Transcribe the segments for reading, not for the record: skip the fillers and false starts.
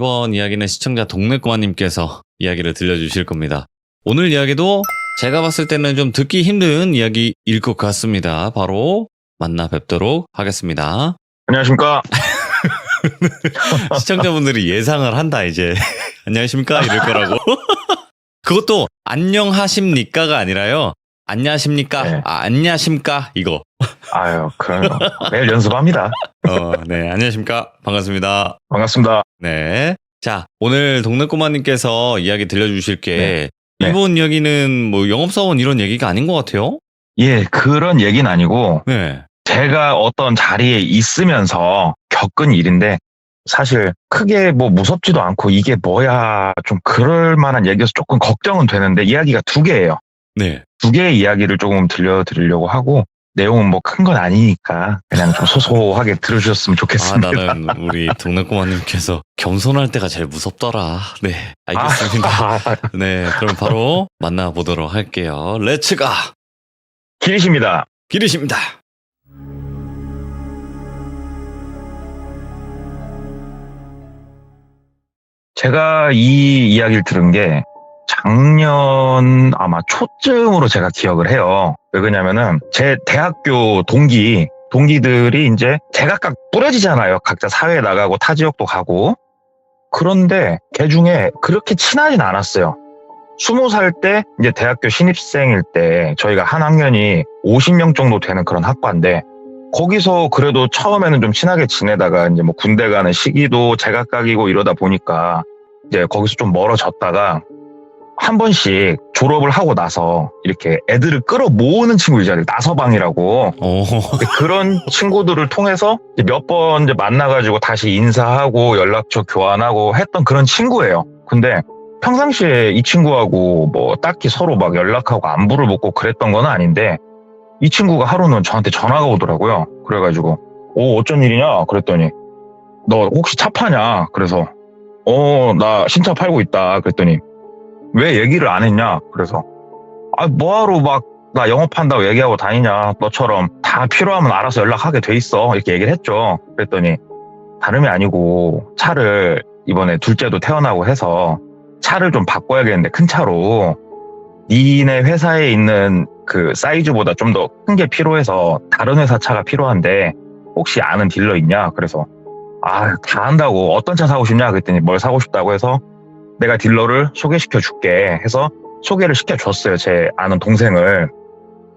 이번 이야기는 시청자 동네꼬마님께서 이야기를 들려주실 겁니다. 오늘 이야기도 제가 봤을 때는 좀 듣기 힘든 이야기일 것 같습니다. 바로 만나 뵙도록 하겠습니다. 안녕하십니까. 시청자분들이 예상을 한다 이제. 안녕하십니까 이럴 거라고. 그것도 안녕하십니까가 아니라요. 안녕하십니까? 네. 안녕하십니까? 이거. 아유, 그럼요. 매일 연습합니다. 네. 안녕하십니까? 반갑습니다. 반갑습니다. 네. 자, 오늘 동네꼬마님께서 이야기 들려주실 게 네. 일본 이야기는 뭐 영업사원 이런 얘기가 아닌 것 같아요. 예, 그런 얘기는 아니고 네. 제가 어떤 자리에 있으면서 겪은 일인데 사실 크게 뭐 무섭지도 않고 이게 뭐야 좀 그럴 만한 얘기여서 조금 걱정은 되는데 이야기가 두 개예요. 네. 두 개의 이야기를 조금 들려드리려고 하고 내용은 뭐 큰 건 아니니까 그냥 좀 소소하게 들어주셨으면 좋겠습니다. 나는 우리 동네꼬마님께서 겸손할 때가 제일 무섭더라. 네. 알겠습니다. 네. 그럼 바로 만나보도록 할게요. 렛츠가! 길이십니다. 기리십니다. 제가 이 이야기를 들은 게 작년 아마 초쯤으로 제가 기억을 해요. 왜 그러냐면은 제 대학교 동기들이 이제 제각각 뿌려지잖아요. 각자 사회에 나가고 타 지역도 가고. 그런데 걔 중에 그렇게 친하진 않았어요. 20살 때 이제 대학교 신입생일 때 저희가 한 학년이 50명 정도 되는 그런 학과인데 거기서 그래도 처음에는 좀 친하게 지내다가 이제 뭐 군대 가는 시기도 제각각이고 이러다 보니까 이제 거기서 좀 멀어졌다가 한 번씩 졸업을 하고 나서 이렇게 애들을 끌어모으는 친구 있잖아요. 나서방이라고. 그런 친구들을 통해서 몇 번 이제 만나가지고 다시 인사하고 연락처 교환하고 했던 그런 친구예요. 근데 평상시에 이 친구하고 뭐 딱히 서로 막 연락하고 안부를 묻고 그랬던 건 아닌데 이 친구가 하루는 저한테 전화가 오더라고요. 그래가지고 어쩐 일이냐 그랬더니 너 혹시 차 파냐? 그래서 나 신차 팔고 있다 그랬더니 왜 얘기를 안 했냐? 그래서 뭐하러 막 나 영업한다고 얘기하고 다니냐? 너처럼 다 필요하면 알아서 연락하게 돼 있어 이렇게 얘기를 했죠. 그랬더니 다름이 아니고 차를 이번에 둘째도 태어나고 해서 차를 좀 바꿔야겠는데 큰 차로 니네 회사에 있는 그 사이즈보다 좀 더 큰 게 필요해서 다른 회사 차가 필요한데 혹시 아는 딜러 있냐? 그래서 다 안다고 어떤 차 사고 싶냐? 그랬더니 뭘 사고 싶다고 해서 내가 딜러를 소개시켜 줄게 해서 소개를 시켜줬어요. 제 아는 동생을.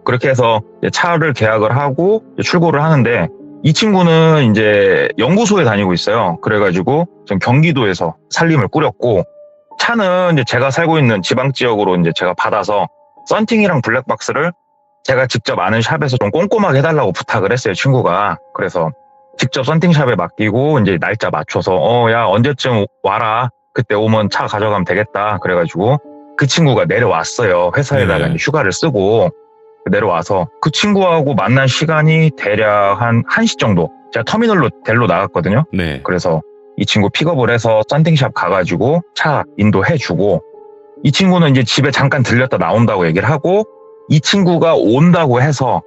그렇게 해서 차를 계약을 하고 출고를 하는데 이 친구는 이제 연구소에 다니고 있어요. 그래가지고 지금 경기도에서 살림을 꾸렸고 차는 이제 제가 살고 있는 지방 지역으로 이제 제가 받아서 썬팅이랑 블랙박스를 제가 직접 아는 샵에서 좀 꼼꼼하게 해달라고 부탁을 했어요, 친구가. 그래서 직접 썬팅샵에 맡기고 이제 날짜 맞춰서 야 언제쯤 와라. 그때 오면 차 가져가면 되겠다. 그래가지고 그 친구가 내려왔어요. 회사에다가 이제 휴가를 쓰고 내려와서 그 친구하고 만난 시간이 대략 한 1시 정도. 제가 터미널로 델로 나갔거든요. 네. 그래서 이 친구 픽업을 해서 썬팅샵 가가지고 차 인도해주고 이 친구는 이제 집에 잠깐 들렸다 나온다고 얘기를 하고 이 친구가 온다고 해서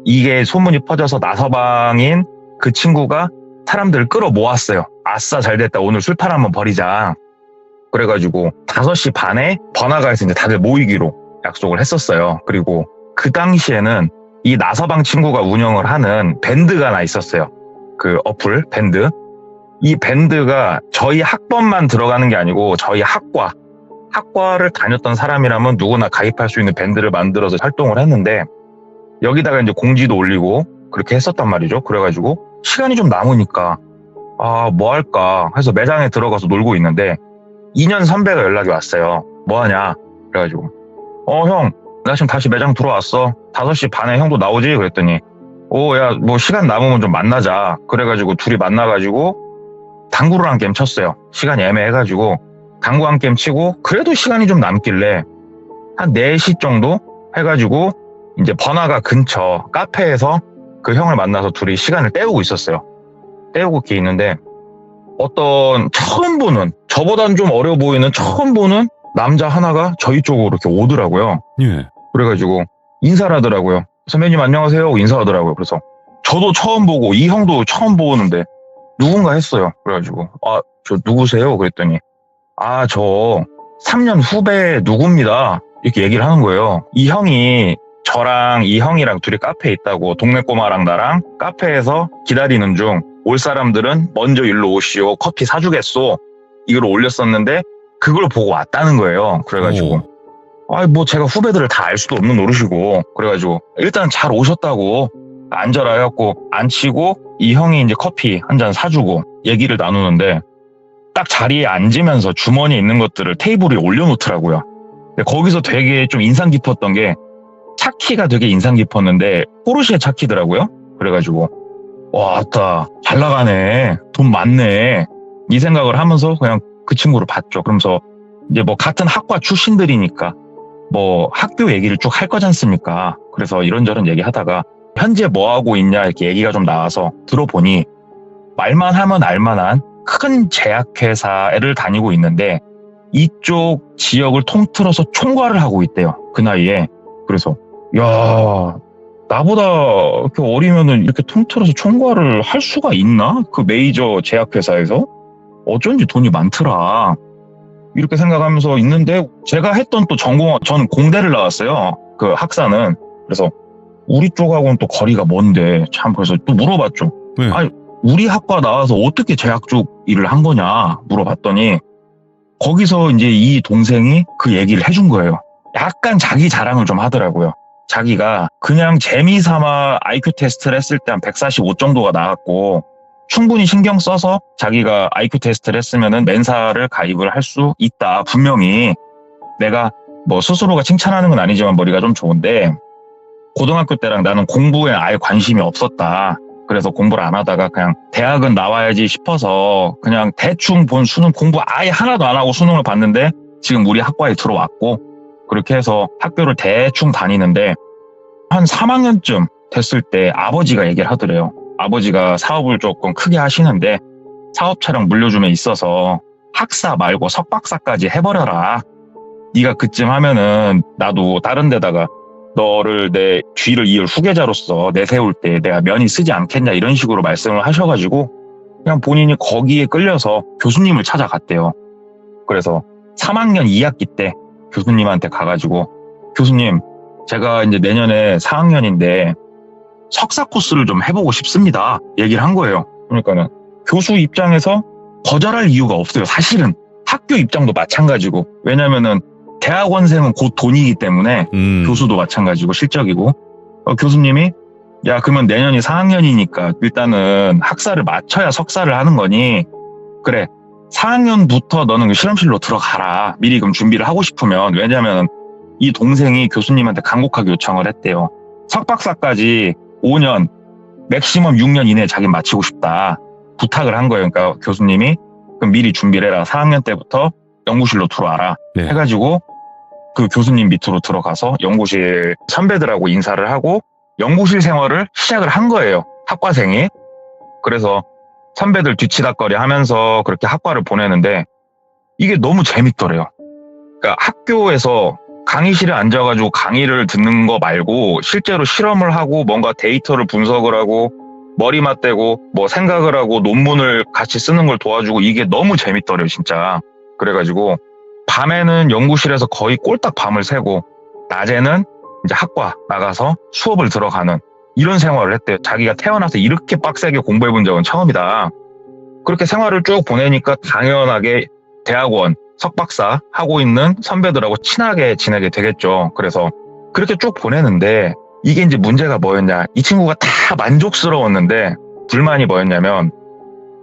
이게 소문이 퍼져서 나서방인 그 친구가 사람들을 끌어모았어요. 아싸 잘됐다 오늘 술판 한번 버리자. 그래가지고 5시 반에 번화가에서 이제 다들 모이기로 약속을 했었어요. 그리고 그 당시에는 이 나서방 친구가 운영을 하는 밴드가 하나 있었어요. 그 어플 밴드. 이 밴드가 저희 학번만 들어가는 게 아니고 저희 학과를 다녔던 사람이라면 누구나 가입할 수 있는 밴드를 만들어서 활동을 했는데 여기다가 이제 공지도 올리고 그렇게 했었단 말이죠. 그래가지고 시간이 좀 남으니까 뭐 할까 해서 매장에 들어가서 놀고 있는데 2년 선배가 연락이 왔어요. 뭐 하냐? 그래가지고 형 나 지금 다시 매장 들어왔어. 5시 반에 형도 나오지? 그랬더니 야 뭐 시간 남으면 좀 만나자. 그래가지고 둘이 만나가지고 당구를 한 게임 쳤어요. 시간이 애매해가지고 당구 한 게임 치고 그래도 시간이 좀 남길래 한 4시 정도 해가지고 이제 번화가 근처 카페에서 그 형을 만나서 둘이 시간을 때우고 있었어요. 때우고 이렇게 있는데 어떤 처음 보는 저보다는 좀 어려 보이는 처음 보는 남자 하나가 저희 쪽으로 이렇게 오더라고요. 예. 그래가지고 인사를 하더라고요. 선배님 안녕하세요 하고 인사하더라고요. 그래서 저도 처음 보고 이 형도 처음 보는데 누군가 했어요. 그래가지고 저 누구세요? 그랬더니 저 3년 후배 누구입니다. 이렇게 얘기를 하는 거예요. 이 형이 저랑 이 형이랑 둘이 카페에 있다고, 동네 꼬마랑 나랑 카페에서 기다리는 중 올 사람들은 먼저 일로 오시오, 커피 사주겠소, 이걸 올렸었는데 그걸 보고 왔다는 거예요. 그래가지고 뭐 제가 후배들을 다 알 수도 없는 노릇이고, 그래가지고 일단 잘 오셨다고 앉아라 해갖고 앉히고 이 형이 이제 커피 한 잔 사주고 얘기를 나누는데, 딱 자리에 앉으면서 주머니에 있는 것들을 테이블 위에 올려놓더라고요. 근데 거기서 되게 좀 인상 깊었던 게, 차키가 되게 인상 깊었는데 포르쉐 차키더라고요. 그래가지고 왔다, 잘 나가네, 돈 많네, 이 생각을 하면서 그냥 그 친구를 봤죠. 그러면서 이제 뭐 같은 학과 출신들이니까 뭐 학교 얘기를 쭉 할 거지 않습니까? 그래서 이런저런 얘기하다가 현재 뭐 하고 있냐 이렇게 얘기가 좀 나와서 들어보니, 말만 하면 알만한 큰 제약회사를 다니고 있는데 이쪽 지역을 통틀어서 총괄을 하고 있대요. 그 나이에. 그래서 야, 나보다 이렇게 어리면은 이렇게 통틀어서 총괄을 할 수가 있나? 그 메이저 제약회사에서? 어쩐지 돈이 많더라. 이렇게 생각하면서 있는데, 제가 했던 또 저는 공대를 나왔어요. 그 학사는. 그래서 우리 쪽하고는 또 거리가 먼데, 참, 그래서 또 물어봤죠. 네. 아니, 우리 학과 나와서 어떻게 제약 쪽 일을 한 거냐 물어봤더니, 거기서 이제 이 동생이 그 얘기를 해준 거예요. 약간 자기 자랑을 좀 하더라고요. 자기가 그냥 재미삼아 IQ 테스트를 했을 때 한 145 정도가 나왔고, 충분히 신경 써서 자기가 IQ 테스트를 했으면은 멘사를 가입을 할 수 있다. 분명히 내가 뭐 스스로가 칭찬하는 건 아니지만 머리가 좀 좋은데, 고등학교 때랑 나는 공부에 아예 관심이 없었다. 그래서 공부를 안 하다가 그냥 대학은 나와야지 싶어서 그냥 대충 본 수능, 공부 아예 하나도 안 하고 수능을 봤는데 지금 우리 학과에 들어왔고, 그렇게 해서 학교를 대충 다니는데 한 3학년쯤 됐을 때 아버지가 얘기를 하더래요. 아버지가 사업을 조금 크게 하시는데 사업차량 물려줌에 있어서 학사 말고 석박사까지 해버려라. 네가 그쯤 하면은 나도 다른 데다가 너를 내 뒤를 이을 후계자로서 내세울 때 내가 면이 쓰지 않겠냐, 이런 식으로 말씀을 하셔가지고 그냥 본인이 거기에 끌려서 교수님을 찾아갔대요. 그래서 3학년 2학기 때 교수님한테 가가지고, 교수님, 제가 이제 내년에 4학년인데 석사 코스를 좀 해보고 싶습니다. 얘기를 한 거예요. 그러니까는 교수 입장에서 거절할 이유가 없어요. 사실은 학교 입장도 마찬가지고, 왜냐면은 대학원생은 곧 돈이기 때문에 교수도 마찬가지고 실적이고, 교수님이 야, 그러면 내년이 4학년이니까 일단은 학사를 마쳐야 석사를 하는 거니, 그래 4학년부터 너는 그 실험실로 들어가라. 미리 그럼 준비를 하고 싶으면. 왜냐면 이 동생이 교수님한테 간곡하게 요청을 했대요. 석박사까지 5년, 맥시멈 6년 이내에 자기 마치고 싶다. 부탁을 한 거예요. 그러니까 교수님이 그럼 미리 준비를 해라. 4학년 때부터 연구실로 들어와라. 네. 해가지고 그 교수님 밑으로 들어가서 연구실 선배들하고 인사를 하고 연구실 생활을 시작을 한 거예요. 학과생이. 그래서 선배들 뒤치다꺼리 하면서 그렇게 학과를 보내는데 이게 너무 재밌더래요. 그러니까 학교에서 강의실에 앉아가지고 강의를 듣는 거 말고 실제로 실험을 하고 뭔가 데이터를 분석을 하고 머리 맞대고 뭐 생각을 하고 논문을 같이 쓰는 걸 도와주고, 이게 너무 재밌더래요, 진짜. 그래가지고 밤에는 연구실에서 거의 꼴딱 밤을 새고 낮에는 이제 학과 나가서 수업을 들어가는 이런 생활을 했대요. 자기가 태어나서 이렇게 빡세게 공부해 본 적은 처음이다. 그렇게 생활을 쭉 보내니까 당연하게 대학원 석박사 하고 있는 선배들하고 친하게 지내게 되겠죠. 그래서 그렇게 쭉 보내는데 이게 이제 문제가 뭐였냐. 이 친구가 다 만족스러웠는데 불만이 뭐였냐면,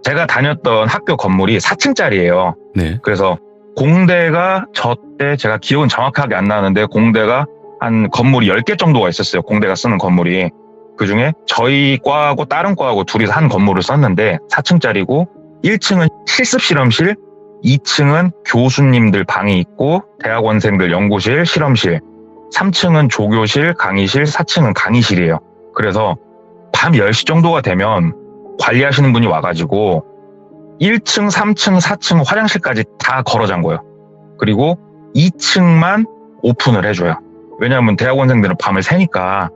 제가 다녔던 학교 건물이 4층짜리예요. 네. 그래서 공대가 저 때 제가 기억은 정확하게 안 나는데 공대가 한 건물이 10개 정도가 있었어요. 공대가 쓰는 건물이. 그중에 저희 과하고 다른 과하고 둘이서 한 건물을 썼는데 4층짜리고 1층은 실습 실험실, 2층은 교수님들 방이 있고 대학원생들 연구실, 실험실, 3층은 조교실, 강의실, 4층은 강의실이에요. 그래서 밤 10시 정도가 되면 관리하시는 분이 와가지고 1층, 3층, 4층 화장실까지 다 걸어 잠궈요. 그리고 2층만 오픈을 해줘요. 왜냐하면 대학원생들은 밤을 새니까.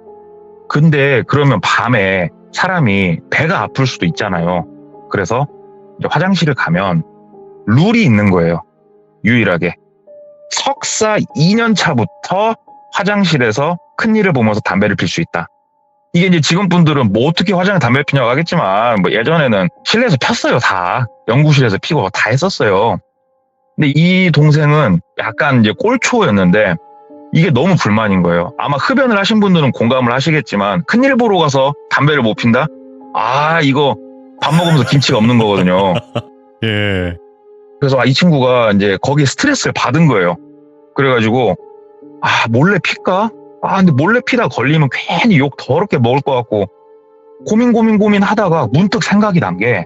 근데 그러면 밤에 사람이 배가 아플 수도 있잖아요. 그래서 이제 화장실을 가면 룰이 있는 거예요. 유일하게. 석사 2년 차부터 화장실에서 큰일을 보면서 담배를 필 수 있다. 이게 이제 지금 분들은 뭐 어떻게 화장에 담배를 피냐고 하겠지만 뭐 예전에는 실내에서 폈어요. 다. 연구실에서 피고 다 했었어요. 근데 이 동생은 약간 이제 꼴초였는데 이게 너무 불만인 거예요. 아마 흡연을 하신 분들은 공감을 하시겠지만 큰일 보러 가서 담배를 못 핀다? 아, 이거 밥 먹으면서 김치가 없는 거거든요. 예. 그래서 이 친구가 이제 거기에 스트레스를 받은 거예요. 그래가지고 몰래 필까? 근데 몰래 피다 걸리면 괜히 욕 더럽게 먹을 것 같고 고민 하다가 문득 생각이 난 게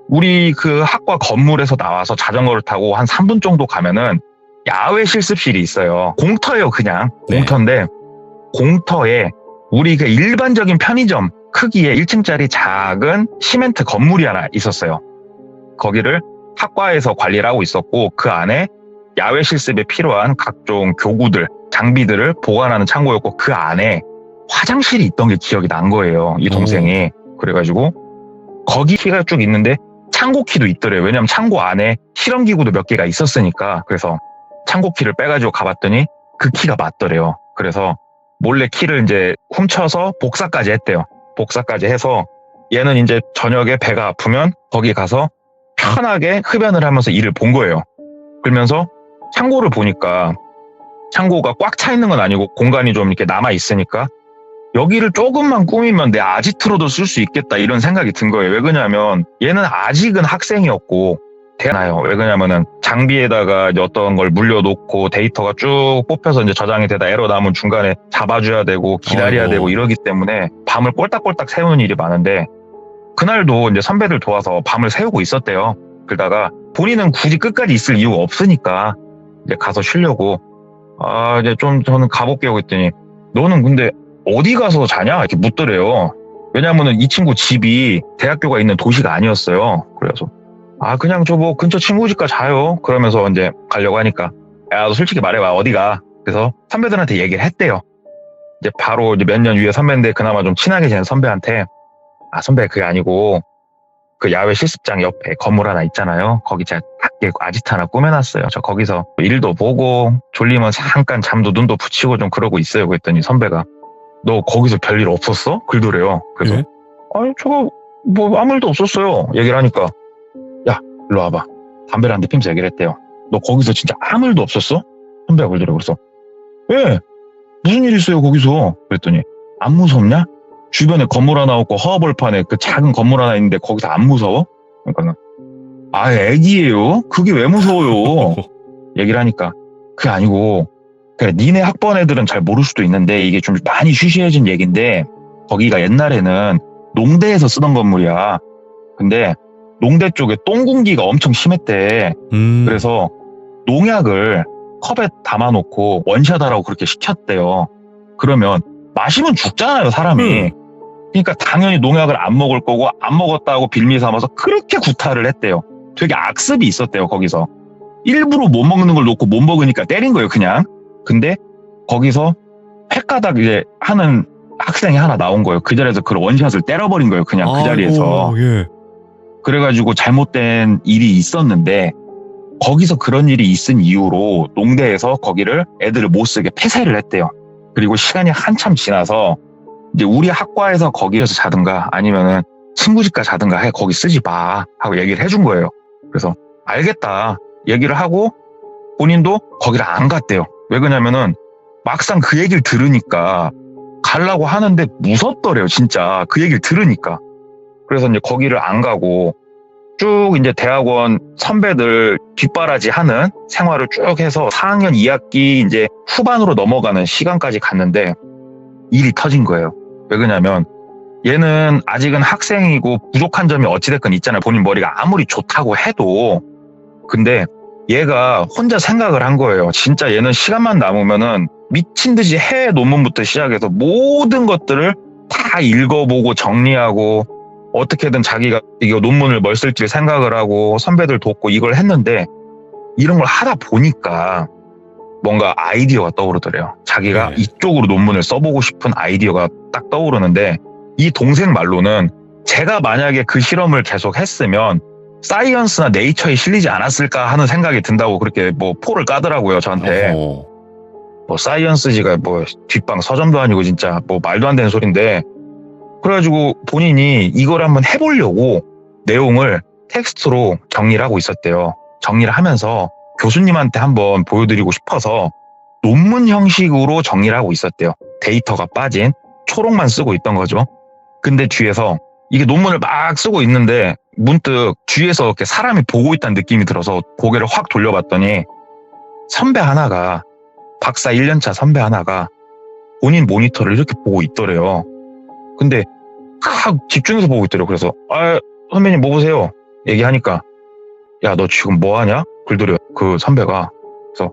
우리 그 학과 건물에서 나와서 자전거를 타고 한 3분 정도 가면은 야외 실습실이 있어요. 공터예요, 그냥. 네. 공터인데 공터에 우리 그 일반적인 편의점 크기의 1층짜리 작은 시멘트 건물이 하나 있었어요. 거기를 학과에서 관리를 하고 있었고 그 안에 야외 실습에 필요한 각종 교구들, 장비들을 보관하는 창고였고 그 안에 화장실이 있던 게 기억이 난 거예요. 이 동생이. 그래가지고 거기 키가 쭉 있는데 창고 키도 있더래요. 왜냐면 창고 안에 실험기구도 몇 개가 있었으니까. 그래서 창고 키를 빼가지고 가봤더니 그 키가 맞더래요. 그래서 몰래 키를 이제 훔쳐서 복사까지 했대요. 복사까지 해서 얘는 이제 저녁에 배가 아프면 거기 가서 편하게 흡연을 하면서 일을 본 거예요. 그러면서 창고를 보니까 창고가 꽉 차 있는 건 아니고 공간이 좀 이렇게 남아 있으니까 여기를 조금만 꾸미면 내 아지트로도 쓸 수 있겠다 이런 생각이 든 거예요. 왜 그러냐면 얘는 아직은 학생이었고 대나요. 왜 그러냐면은 장비에다가 어떤 걸 물려놓고 데이터가 쭉 뽑혀서 이제 저장이 되다 에러 나면 중간에 잡아줘야 되고 기다려야 아이고. 되고 이러기 때문에 밤을 꼴딱꼴딱 세우는 일이 많은데 그날도 이제 선배들 도와서 밤을 새우고 있었대요. 그러다가 본인은 굳이 끝까지 있을 이유가 없으니까 이제 가서 쉬려고 이제 좀 저는 가볼게요 했더니 너는 근데 어디 가서 자냐? 이렇게 묻더래요. 왜냐면은 이 친구 집이 대학교가 있는 도시가 아니었어요. 그래서 그냥 저 뭐 근처 친구 집가 자요. 그러면서 이제 가려고 하니까 너 솔직히 말해봐 어디가? 그래서 선배들한테 얘기를 했대요. 이제 바로 이제 몇 년 위에 선배인데 그나마 좀 친하게 지낸 선배한테 선배 그게 아니고 그 야외 실습장 옆에 건물 하나 있잖아요. 거기 제가 밖에 아지트 하나 꾸며놨어요. 저 거기서 일도 보고 졸리면 잠깐 잠도 눈도 붙이고 좀 그러고 있어요. 그랬더니 선배가 너 거기서 별일 없었어? 그러더래요. 그래서 예? 저거 뭐 아무 일도 없었어요. 얘기를 하니까 야 일로 와봐. 담배를 한 대 피면서 얘기를 했대요. 너 거기서 진짜 아무 일도 없었어? 선배가 그러더래요. 그래서 왜? 무슨 일 있어요 거기서? 그랬더니 안 무섭냐? 주변에 건물 하나 없고 허허벌판에 그 작은 건물 하나 있는데 거기서 안 무서워? 그러니까 애기예요? 그게 왜 무서워요? 얘기를 하니까 그게 아니고 그래 니네 학번 애들은 잘 모를 수도 있는데 이게 좀 많이 쉬쉬해진 얘기인데 거기가 옛날에는 농대에서 쓰던 건물이야. 근데 농대 쪽에 똥 공기가 엄청 심했대. 그래서 농약을 컵에 담아놓고 원샷하라고 그렇게 시켰대요. 그러면 마시면 죽잖아요 사람이. 그러니까 당연히 농약을 안 먹을 거고 안 먹었다고 빌미 삼아서 그렇게 구타를 했대요. 되게 악습이 있었대요 거기서. 일부러 못 먹는 걸 놓고 못 먹으니까 때린 거예요 그냥. 근데 거기서 횟가닥 이제 하는 학생이 하나 나온 거예요. 그 자리에서 그 원샷을 때려버린 거예요 그냥 그 자리에서. 예. 그래가지고 잘못된 일이 있었는데 거기서 그런 일이 있은 이유로 농대에서 거기를 애들을 못 쓰게 폐쇄를 했대요. 그리고 시간이 한참 지나서 이제 우리 학과에서 거기에서 자든가 아니면은 친구 집가 자든가 해 거기 쓰지 마 하고 얘기를 해준 거예요. 그래서 알겠다 얘기를 하고 본인도 거기를 안 갔대요. 왜 그러냐면은 막상 그 얘기를 들으니까 가려고 하는데 무섭더래요 진짜 그 얘기를 들으니까. 그래서 이제 거기를 안 가고 쭉 이제 대학원 선배들 뒷바라지 하는 생활을 쭉 해서 4학년 2학기 이제 후반으로 넘어가는 시간까지 갔는데 일이 터진 거예요. 왜 그러냐면 얘는 아직은 학생이고 부족한 점이 어찌됐건 있잖아요. 본인 머리가 아무리 좋다고 해도. 근데 얘가 혼자 생각을 한 거예요. 진짜 얘는 시간만 남으면은 미친 듯이 해외 논문부터 시작해서 모든 것들을 다 읽어보고 정리하고 어떻게든 자기가 이거 논문을 뭘 쓸지 생각을 하고 선배들 돕고 이걸 했는데 이런 걸 하다 보니까 뭔가 아이디어가 떠오르더래요. 자기가 이쪽으로 논문을 써보고 싶은 아이디어가 딱 떠오르는데 이 동생 말로는 제가 만약에 그 실험을 계속 했으면 사이언스나 네이처에 실리지 않았을까 하는 생각이 든다고 그렇게 뭐 포를 까더라고요, 저한테. 뭐 사이언스지가 뭐 뒷방 서점도 아니고 진짜 뭐 말도 안 되는 소린데, 그래가지고 본인이 이걸 한번 해보려고 내용을 텍스트로 정리를 하고 있었대요. 정리를 하면서 교수님한테 한번 보여드리고 싶어서 논문 형식으로 정리를 하고 있었대요. 데이터가 빠진 초록만 쓰고 있던 거죠. 근데 뒤에서 이게 논문을 막 쓰고 있는데 문득 뒤에서 이렇게 사람이 보고 있다는 느낌이 들어서 고개를 확 돌려봤더니 선배 하나가, 박사 1년차 선배 하나가 본인 모니터를 이렇게 보고 있더래요. 근데 막 집중해서 보고 있더래요. 그래서 선배님 뭐 보세요? 얘기하니까 야, 너 지금 뭐 하냐? 그러더래요, 그 선배가. 그래서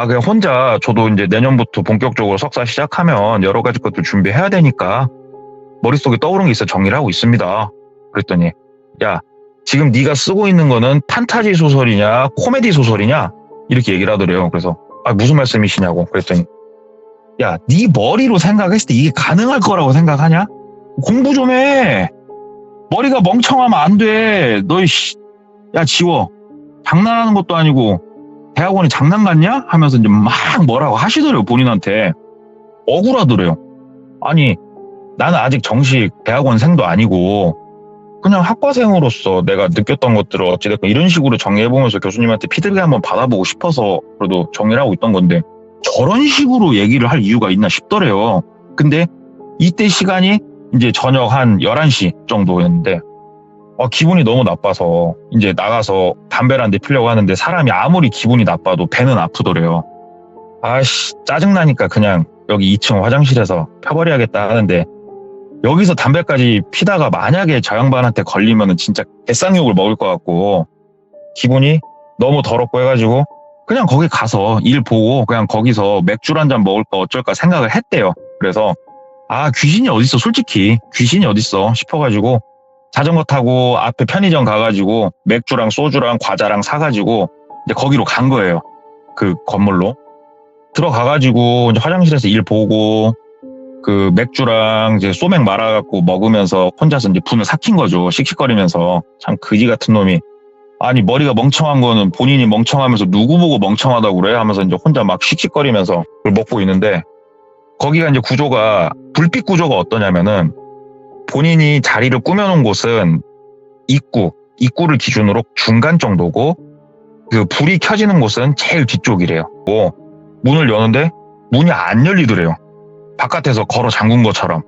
그냥 혼자, 저도 이제 내년부터 본격적으로 석사 시작하면 여러 가지 것들 준비해야 되니까 머릿속에 떠오른 게 있어 정리를 하고 있습니다. 그랬더니 야, 지금 네가 쓰고 있는 거는 판타지 소설이냐 코미디 소설이냐 이렇게 얘기를 하더래요. 그래서 무슨 말씀이시냐고 그랬더니 야, 네 머리로 생각했을 때 이게 가능할 거라고 생각하냐? 공부 좀 해. 머리가 멍청하면 안 돼. 너 야, 지워. 장난하는 것도 아니고 대학원이 장난 같냐? 하면서 이제 막 뭐라고 하시더래요, 본인한테. 억울하더래요. 아니, 나는 아직 정식 대학원생도 아니고 그냥 학과생으로서 내가 느꼈던 것들을 어찌됐건 이런 식으로 정리해보면서 교수님한테 피드백 한번 받아보고 싶어서 그래도 정리를 하고 있던 건데 저런 식으로 얘기를 할 이유가 있나 싶더래요. 근데 이때 시간이 이제 저녁 한 11시 정도였는데 기분이 너무 나빠서 이제 나가서 담배를 한 대 피려고 하는데 사람이 아무리 기분이 나빠도 배는 아프더래요. 짜증나니까 그냥 여기 2층 화장실에서 펴버려야겠다 하는데 여기서 담배까지 피다가 만약에 저 양반한테 걸리면은 진짜 개쌍욕을 먹을 것 같고 기분이 너무 더럽고 해가지고 그냥 거기 가서 일 보고 그냥 거기서 맥주 한 잔 먹을까 어쩔까 생각을 했대요. 그래서 귀신이 어딨어, 솔직히 귀신이 어딨어 싶어가지고 자전거 타고 앞에 편의점 가가지고 맥주랑 소주랑 과자랑 사가지고 이제 거기로 간 거예요. 그 건물로 들어가가지고 이제 화장실에서 일 보고 그 맥주랑 이제 소맥 말아갖고 먹으면서 혼자서 이제 분을 삭힌 거죠. 씩씩거리면서. 참 그지 같은 놈이. 아니, 머리가 멍청한 거는 본인이 멍청하면서 누구 보고 멍청하다고 그래? 하면서 이제 혼자 막 씩씩거리면서 그걸 먹고 있는데 거기가 이제 구조가, 불빛 구조가 어떠냐면은 본인이 자리를 꾸며놓은 곳은 입구를 기준으로 중간 정도고 그 불이 켜지는 곳은 제일 뒤쪽이래요. 문을 여는데 문이 안 열리더래요. 바깥에서 걸어 잠근 것처럼.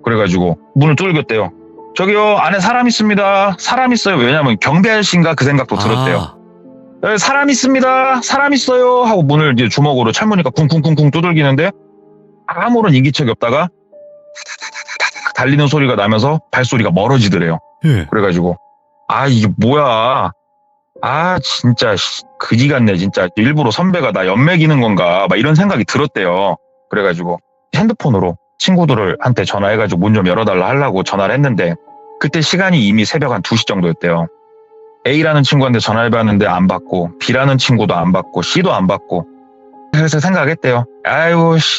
그래가지고 문을 뚫겼대요. 저기요, 안에 사람 있습니다. 사람 있어요. 왜냐면 경비 아저씨인가 그 생각도 들었대요. 사람 있습니다. 사람 있어요. 하고 문을 이제 주먹으로 철무니까 쿵쿵쿵쿵 두들기는데 아무런 인기척이 없다가 달리는 소리가 나면서 발소리가 멀어지더래요. 그래가지고 이게 뭐야. 진짜 그지 같네 진짜. 일부러 선배가 나 연맥이는 건가 막 이런 생각이 들었대요. 그래가지고 핸드폰으로 친구들한테 전화해가지고 문 좀 열어달라 하려고 전화를 했는데 그때 시간이 이미 새벽 한 2시 정도였대요. A라는 친구한테 전화해봤는데 안 받고 B라는 친구도 안 받고 C도 안 받고. 그래서 생각했대요.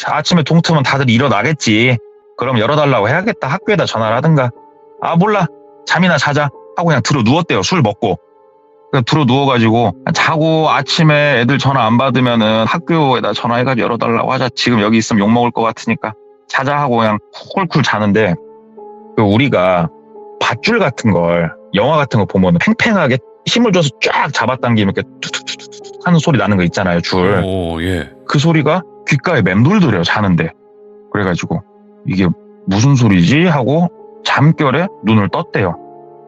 아침에 동트면 다들 일어나겠지. 그럼 열어달라고 해야겠다. 학교에다 전화를 하든가. 몰라. 잠이나 자자 하고 그냥 들어 누웠대요. 술 먹고. 들어 누워가지고 자고 아침에 애들 전화 안 받으면은 학교에다 전화해가지고 열어달라고 하자. 지금 여기 있으면 욕먹을 것 같으니까 자자 하고 그냥 쿨쿨 자는데 우리가 밧줄 같은 걸, 영화 같은 거 보면 팽팽하게 힘을 줘서 쫙 잡아당기면 이렇게 툭툭툭툭 하는 소리 나는 거 있잖아요, 줄. 그 소리가 귓가에 맴돌더래요, 자는데. 그래가지고 이게 무슨 소리지? 하고 잠결에 눈을 떴대요.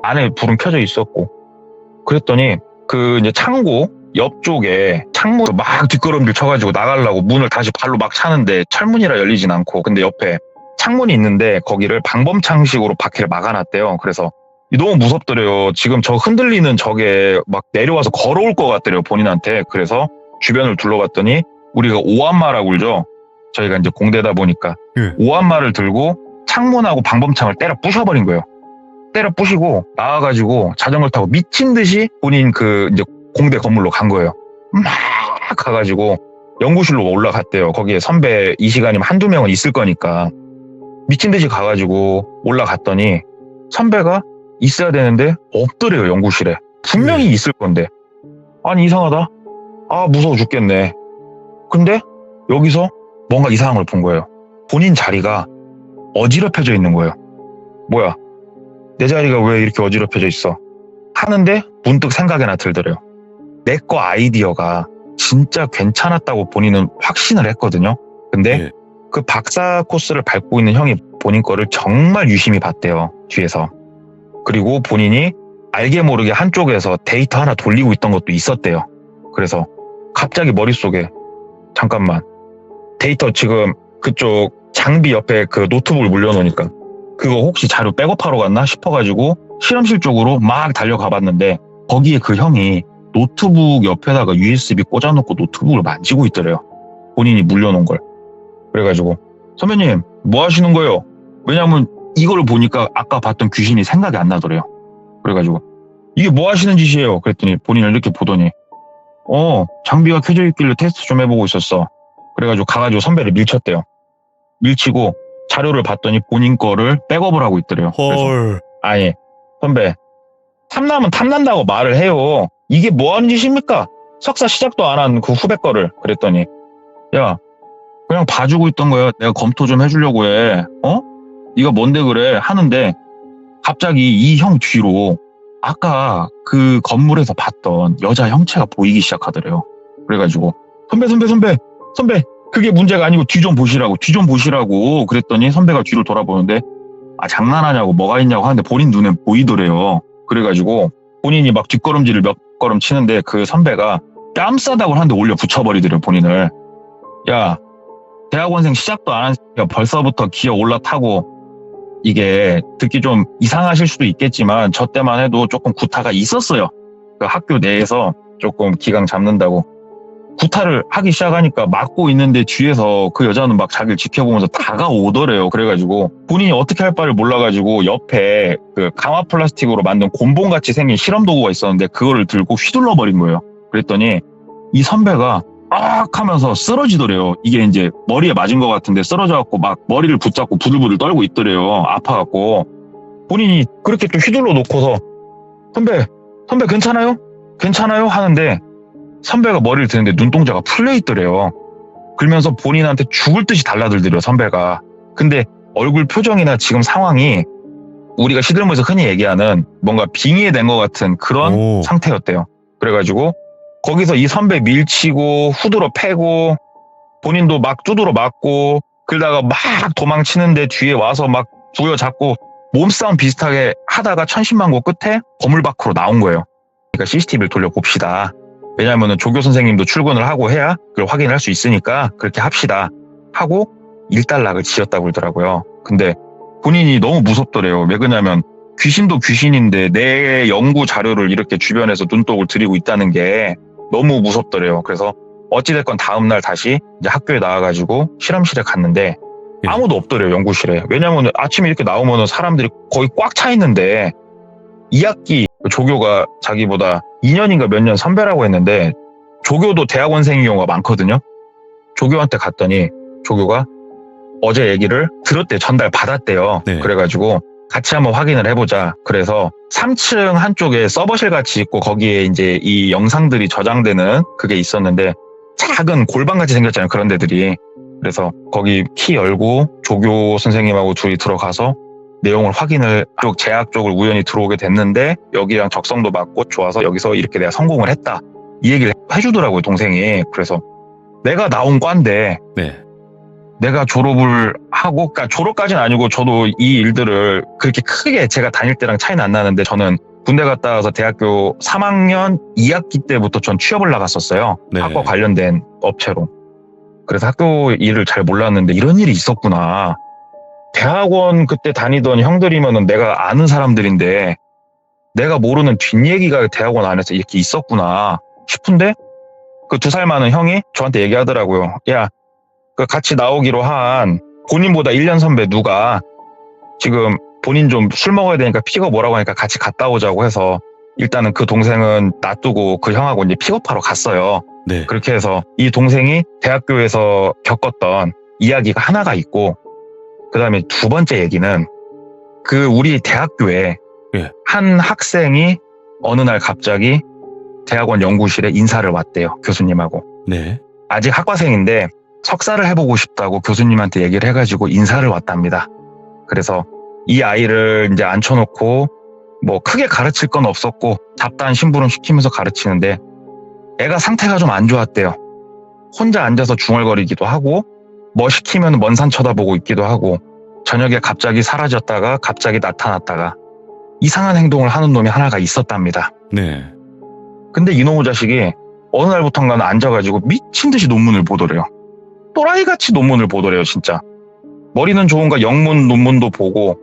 안에 불은 켜져 있었고. 그랬더니 그 이제 창고 옆쪽에 창문을 막 뒷걸음질 쳐가지고 나가려고 문을 다시 발로 막 차는데 철문이라 열리진 않고, 근데 옆에 창문이 있는데 거기를 방범창식으로 바퀴를 막아놨대요. 그래서 너무 무섭더래요. 지금 저 흔들리는 저게 막 내려와서 걸어올 것 같더래요, 본인한테. 그래서 주변을 둘러봤더니 우리가 오한마라고 그러죠. 저희가 이제 공대다 보니까 오한마를 들고 창문하고 방범창을 때려 부셔버린 거예요. 때려 부시고 나와가지고 자전거를 타고 미친 듯이 본인 그 이제 공대 건물로 간 거예요. 막 가가지고 연구실로 올라갔대요. 거기에 선배 이 시간이면 한두 명은 있을 거니까. 미친 듯이 가가지고 올라갔더니 선배가 있어야 되는데 없더래요, 연구실에. 분명히 있을 건데. 아니, 이상하다. 아, 무서워 죽겠네. 근데 여기서 뭔가 이상한 걸 본 거예요. 본인 자리가 어지럽혀져 있는 거예요. 뭐야, 내 자리가 왜 이렇게 어지럽혀져 있어? 하는데 문득 생각이 하나 들더래요. 내 거 아이디어가 진짜 괜찮았다고 본인은 확신을 했거든요. 근데 네. 그 박사 코스를 밟고 있는 형이 본인 거를 정말 유심히 봤대요, 뒤에서. 그리고 본인이 알게 모르게 한쪽에서 데이터 하나 돌리고 있던 것도 있었대요. 그래서 갑자기 머릿속에, 잠깐만, 데이터 지금 그쪽 장비 옆에 그 노트북을 물려놓으니까 그거 혹시 자료 백업하러 갔나 싶어가지고 실험실 쪽으로 막 달려가 봤는데, 거기에 그 형이 노트북 옆에다가 USB 꽂아놓고 노트북을 만지고 있더래요. 본인이 물려놓은 걸. 그래가지고, 선배님 뭐 하시는 거예요? 왜냐면 이걸 보니까 아까 봤던 귀신이 생각이 안 나더래요. 그래가지고, 이게 뭐 하시는 짓이에요? 그랬더니 본인을 이렇게 보더니, 장비가 켜져 있길래 테스트 좀 해보고 있었어. 그래가지고 가가지고 선배를 밀쳤대요. 밀치고 자료를 봤더니 본인 거를 백업을 하고 있더래요. 그래서, 헐. 아니, 선배, 탐나면 탐난다고 말을 해요. 이게 뭐 하는 짓입니까? 석사 시작도 안 한 그 후배 거를. 그랬더니, 야, 그냥 봐주고 있던 거야. 내가 검토 좀 해주려고 해. 네가 뭔데 그래? 하는데 갑자기 이 형 뒤로 아까 그 건물에서 봤던 여자 형체가 보이기 시작하더래요. 그래가지고, 선배, 그게 문제가 아니고 뒤 좀 보시라고. 그랬더니 선배가 뒤로 돌아보는데, 아, 장난하냐고, 뭐가 있냐고 하는데 본인 눈에 보이더래요. 그래가지고 본인이 막 뒷걸음질을 몇 걸음 치는데 그 선배가 뺨 싸다고 하는데 올려 붙여버리더래요, 본인을. 야, 대학원생 시작도 안 한 새끼가 벌써부터 기어 올라타고, 이게 듣기 좀 이상하실 수도 있겠지만 저 때만 해도 조금 구타가 있었어요. 그 학교 내에서 조금 기강 잡는다고 구타를 하기 시작하니까 막고 있는데 뒤에서 그 여자는 막 자기를 지켜보면서 다가오더래요. 그래가지고 본인이 어떻게 할 바를 몰라가지고 옆에 그 강화 플라스틱으로 만든 곤봉같이 생긴 실험 도구가 있었는데 그거를 들고 휘둘러 버린 거예요. 그랬더니 이 선배가 악 하면서 쓰러지더래요. 이게 이제 머리에 맞은 것 같은데 쓰러져갖고 막 머리를 붙잡고 부들부들 떨고 있더래요. 아파갖고. 본인이 그렇게 좀 휘둘러 놓고서 선배 괜찮아요? 하는데 선배가 머리를 드는데 눈동자가 풀려 있더래요. 그러면서 본인한테 죽을 듯이 달라들더래요, 선배가. 근데 얼굴 표정이나 지금 상황이 우리가 시들머에서 흔히 얘기하는 뭔가 빙의에 된 것 같은 그런 상태였대요. 그래가지고 거기서 이 선배 밀치고 후드로 패고 본인도 막 두드러 맞고 그러다가 막 도망치는데 뒤에 와서 막 부여잡고 몸싸움 비슷하게 하다가 천신만고 끝에 건물 밖으로 나온 거예요. 그러니까 CCTV를 돌려봅시다. 왜냐하면 조교 선생님도 출근을 하고 해야 그걸 확인할 수 있으니까 그렇게 합시다 하고 일단락을 지었다고 그러더라고요. 근데 본인이 너무 무섭더래요. 왜 그러냐면 귀신도 귀신인데 내 연구 자료를 이렇게 주변에서 눈독을 들이고 있다는 게 너무 무섭더래요. 그래서 어찌됐건 다음날 다시 이제 학교에 나와가지고 실험실에 갔는데 아무도 없더래요, 연구실에. 왜냐면 아침에 이렇게 나오면 사람들이 거의 꽉 차 있는데 2학기 조교가 자기보다 2년인가 몇 년 선배라고 했는데 조교도 대학원생인 경우가 많거든요. 조교한테 갔더니 조교가 어제 얘기를 들었대요. 전달 받았대요. 네. 그래가지고 같이 한번 확인을 해보자. 그래서 3층 한쪽에 서버실 같이 있고 거기에 이제 이 영상들이 저장되는 그게 있었는데 작은 골방같이 생겼잖아요. 그런 데들이. 그래서 거기 키 열고 조교 선생님하고 둘이 들어가서 내용을 확인을 쪽 제약 쪽을 우연히 들어오게 됐는데 여기랑 적성도 맞고 좋아서 여기서 이렇게 내가 성공을 했다. 이 얘기를 해주더라고요, 동생이. 그래서 내가 나온 과인데 네. 내가 졸업을 하고, 그러니까 졸업까지는 아니고 저도 이 일들을 그렇게 크게 제가 다닐 때랑 차이는 안 나는데 저는 군대 갔다 와서 대학교 3학년 2학기 때부터 전 취업을 나갔었어요. 네. 학과 관련된 업체로. 그래서 학교 일을 잘 몰랐는데 이런 일이 있었구나. 대학원 그때 다니던 형들이면은 내가 아는 사람들인데 내가 모르는 뒷얘기가 대학원 안에서 이렇게 있었구나 싶은데 그 2살 많은 형이 저한테 얘기하더라고요. 야, 그 같이 나오기로 한 본인보다 1년 선배 누가 지금 본인 좀 술 먹어야 되니까 픽업 오라고 하니까 같이 갔다 오자고 해서 일단은 그 동생은 놔두고 그 형하고 이제 픽업하러 갔어요. 네. 그렇게 해서 이 동생이 대학교에서 겪었던 이야기가 하나가 있고 그 다음에 두 번째 얘기는 그 우리 대학교에 예. 한 학생이 어느 날 갑자기 대학원 연구실에 인사를 왔대요. 교수님하고. 네. 아직 학과생인데 석사를 해보고 싶다고 교수님한테 얘기를 해가지고 인사를 왔답니다. 그래서 이 아이를 이제 앉혀놓고 뭐 크게 가르칠 건 없었고 잡다한 심부름 시키면서 가르치는데 애가 상태가 좀 안 좋았대요. 혼자 앉아서 중얼거리기도 하고 뭐 시키면 먼 산 쳐다보고 있기도 하고 저녁에 갑자기 사라졌다가 갑자기 나타났다가 이상한 행동을 하는 놈이 하나가 있었답니다. 네. 근데 이놈의 자식이 어느 날부턴가는 앉아가지고 미친 듯이 논문을 보더래요. 또라이같이 논문을 보더래요, 진짜. 머리는 좋은가 영문 논문도 보고.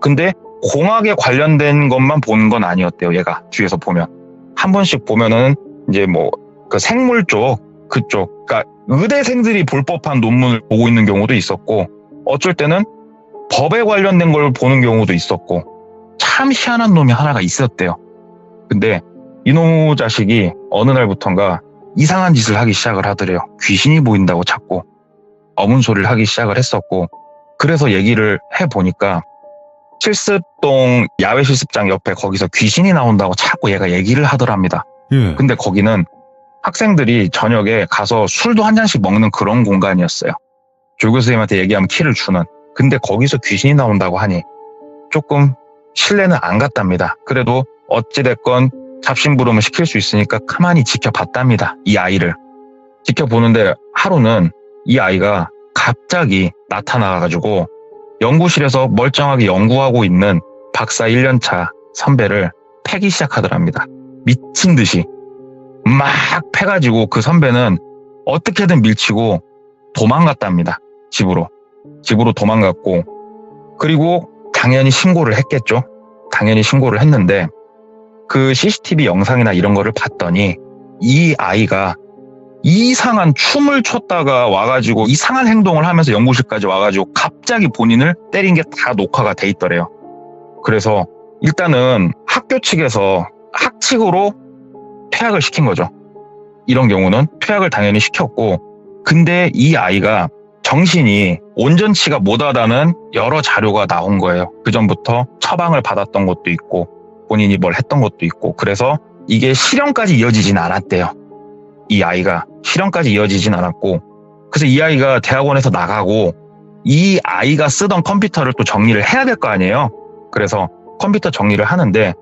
근데 공학에 관련된 것만 보는 건 아니었대요, 얘가. 뒤에서 보면. 한 번씩 보면은 이제 뭐 그 생물 쪽, 그쪽, 그러니까 의대생들이 볼 법한 논문을 보고 있는 경우도 있었고, 어쩔 때는 법에 관련된 걸 보는 경우도 있었고, 참 희한한 놈이 하나가 있었대요. 근데 이놈의 자식이 어느 날부턴가 이상한 짓을 하기 시작을 하더래요. 귀신이 보인다고 자꾸 어문 소리를 하기 시작을 했었고, 그래서 얘기를 해보니까 실습동 야외 실습장 옆에 거기서 귀신이 나온다고 자꾸 얘가 얘기를 하더랍니다. 예. 근데 거기는 학생들이 저녁에 가서 술도 한 잔씩 먹는 그런 공간이었어요. 조교수님한테 얘기하면 키를 주는. 근데 거기서 귀신이 나온다고 하니 조금 신뢰는 안 갔답니다. 그래도 어찌됐건 잡심부름을 시킬 수 있으니까 가만히 지켜봤답니다. 이 아이를. 지켜보는데 하루는 이 아이가 갑자기 나타나가지고 연구실에서 멀쩡하게 연구하고 있는 박사 1년차 선배를 패기 시작하더랍니다. 미친 듯이. 막 패가지고 그 선배는 어떻게든 밀치고 도망갔답니다. 집으로. 집으로 도망갔고, 그리고 당연히 신고를 했겠죠. 당연히 신고를 했는데 그 CCTV 영상이나 이런 거를 봤더니 이 아이가 이상한 춤을 췄다가 와가지고 이상한 행동을 하면서 연구실까지 와가지고 갑자기 본인을 때린 게 다 녹화가 돼 있더래요. 그래서 일단은 학교 측에서 학칙으로 퇴학을 시킨 거죠. 이런 경우는 퇴학을 당연히 시켰고, 근데 이 아이가 정신이 온전치가 못하다는 여러 자료가 나온 거예요. 그전부터 처방을 받았던 것도 있고 본인이 뭘 했던 것도 있고, 그래서 이게 실형까지 이어지진 않았대요. 이 아이가 실형까지 이어지진 않았고, 그래서 이 아이가 대학원에서 나가고 이 아이가 쓰던 컴퓨터를 또 정리를 해야 될 거 아니에요. 그래서 컴퓨터 정리를 하는데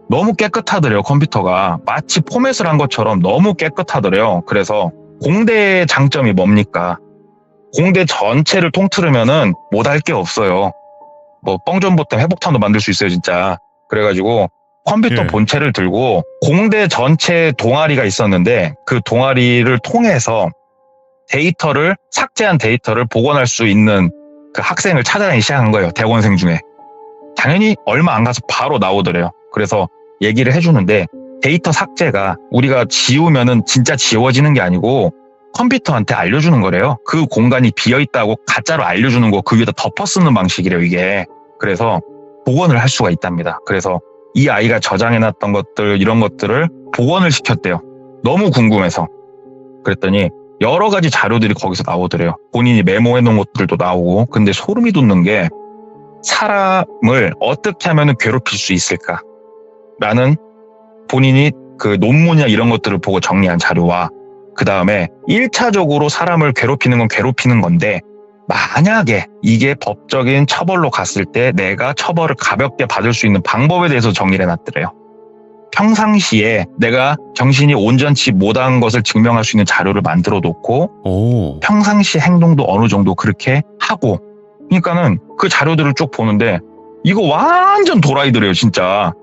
너무 깨끗하더래요. 컴퓨터가 마치 포맷을 한 것처럼 너무 깨끗하더래요. 그래서 공대의 장점이 뭡니까? 공대 전체를 통틀으면은 못할 게 없어요. 뭐 뻥전보템 회복탄도 만들 수 있어요, 진짜. 그래가지고 컴퓨터 본체를 들고 공대 전체 동아리가 있었는데 그 동아리를 통해서 데이터를, 삭제한 데이터를 복원할 수 있는 그 학생을 찾아내기 시작한 거예요. 대학원생 중에. 당연히 얼마 안 가서 바로 나오더래요. 그래서 얘기를 해주는데 데이터 삭제가 우리가 지우면은 진짜 지워지는 게 아니고 컴퓨터한테 알려주는 거래요. 그 공간이 비어있다고 가짜로 알려주는 거 그 위에다 덮어 쓰는 방식이래요, 이게. 그래서 복원을 할 수가 있답니다. 그래서 이 아이가 저장해놨던 것들, 이런 것들을 복원을 시켰대요. 너무 궁금해서. 그랬더니 여러 가지 자료들이 거기서 나오더래요. 본인이 메모해놓은 것들도 나오고. 근데 소름이 돋는 게 사람을 어떻게 하면 괴롭힐 수 있을까? 라는 본인이 그 논문이나 이런 것들을 보고 정리한 자료와 그 다음에 1차적으로 사람을 괴롭히는 건 괴롭히는 건데 만약에 이게 법적인 처벌로 갔을 때 내가 처벌을 가볍게 받을 수 있는 방법에 대해서 정리를 해놨더래요. 평상시에 내가 정신이 온전치 못한 것을 증명할 수 있는 자료를 만들어 놓고 평상시 행동도 어느 정도 그렇게 하고, 그러니까는 그 자료들을 쭉 보는데 이거 완전 도라이들이에요, 진짜.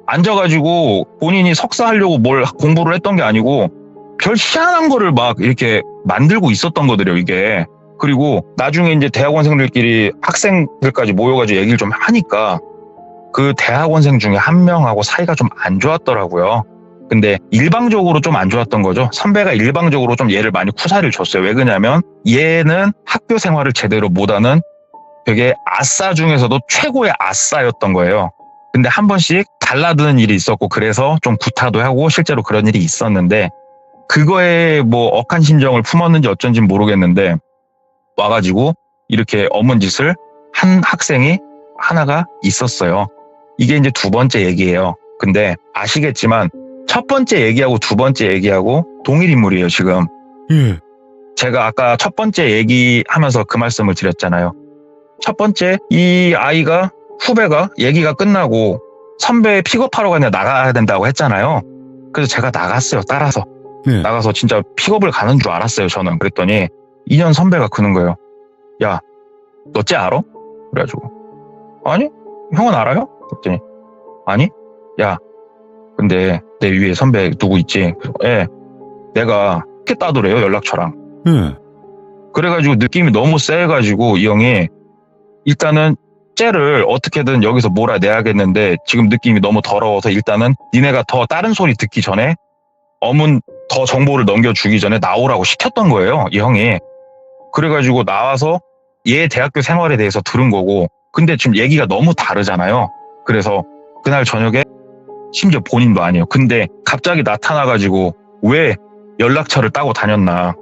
앉아가지고 본인이 석사하려고 뭘 공부를 했던 게 아니고 별 희한한 거를 막 이렇게 만들고 있었던 거들이에요, 이게. 그리고 나중에 이제 대학원생들끼리 학생들까지 모여가지고 얘기를 좀 하니까 그 대학원생 중에 한 명하고 사이가 좀 안 좋았더라고요. 근데 일방적으로 좀 안 좋았던 거죠. 선배가 일방적으로 좀 얘를 많이 쿠사리를 줬어요. 왜 그러냐면 얘는 학교 생활을 제대로 못하는 되게 아싸 중에서도 최고의 아싸였던 거예요. 근데 한 번씩 달라드는 일이 있었고 그래서 좀 구타도 하고 실제로 그런 일이 있었는데 그거에 뭐 억한 심정을 품었는지 어쩐지 모르겠는데 와가지고 이렇게 어문 짓을 한 학생이 하나가 있었어요. 이게 이제 두 번째 얘기예요. 근데 아시겠지만 첫 번째 얘기하고 두 번째 얘기하고 동일 인물이에요, 지금. 예. 제가 아까 첫 번째 얘기하면서 그 말씀을 드렸잖아요. 첫 번째, 이 아이가, 후배가 얘기가 끝나고 선배 픽업하러 그냥 나가야 된다고 했잖아요. 그래서 제가 나갔어요, 따라서. 예. 나가서 진짜 픽업을 가는 줄 알았어요, 저는. 그랬더니 2년 선배가 그러는 거예요. 야, 너 쟤 알아? 그래가지고. 아니, 형은 알아요? 그랬더니 아니, 야, 근데 내 위에 선배 누구 있지? 예, 내가 이렇게 따더래요, 연락처랑. 예. 그래가지고 느낌이 너무 세가지고 이 형이 일단은 쟤를 어떻게든 여기서 몰아내야겠는데 지금 느낌이 너무 더러워서 일단은 니네가 더 다른 소리 듣기 전에 어문 더 정보를 넘겨주기 전에 나오라고 시켰던 거예요, 이 형이. 그래가지고 나와서 얘 대학교 생활에 대해서 들은 거고, 근데 지금 얘기가 너무 다르잖아요. 그래서 그날 저녁에 심지어 본인도 아니에요. 근데 갑자기 나타나가지고 왜 연락처를 따고 다녔나.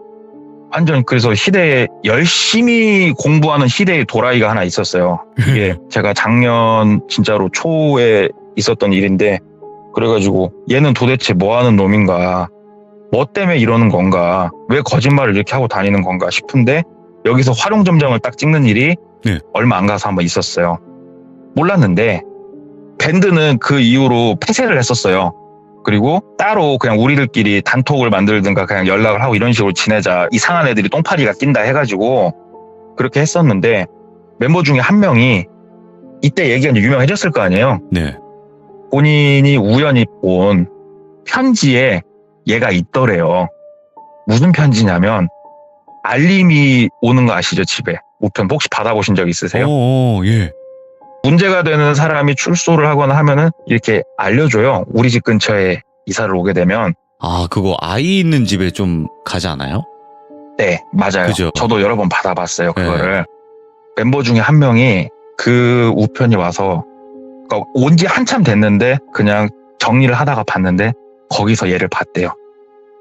완전 그래서 시대에 열심히 공부하는 시대의 도라이가 하나 있었어요. 이게 제가 작년 진짜로 초에 있었던 일인데, 그래가지고 얘는 도대체 뭐 하는 놈인가, 뭐 때문에 이러는 건가, 왜 거짓말을 이렇게 하고 다니는 건가 싶은데 여기서 활용점정을 딱 찍는 일이 네. 얼마 안 가서 한번 있었어요. 몰랐는데 밴드는 그 이후로 폐쇄를 했었어요. 그리고 따로 그냥 우리들끼리 단톡을 만들든가 그냥 연락을 하고 이런 식으로 지내자, 이상한 애들이 똥파리가 낀다 해가지고 그렇게 했었는데, 멤버 중에 한 명이 이때 얘기가 이제 유명해졌을 거 아니에요. 네. 본인이 우연히 본 편지에 얘가 있더래요. 무슨 편지냐면 알림이 오는 거 아시죠, 집에? 우편 혹시 받아보신 적 있으세요? 예. 문제가 되는 사람이 출소를 하거나 하면은 이렇게 알려줘요. 우리 집 근처에 이사를 오게 되면. 아, 그거 아이 있는 집에 좀 가지 않아요? 네, 맞아요. 그죠? 저도 여러 번 받아봤어요, 네. 그거를. 멤버 중에 한 명이 그 우편이 와서, 그러니까 온 지 한참 됐는데 그냥 정리를 하다가 봤는데 거기서 얘를 봤대요.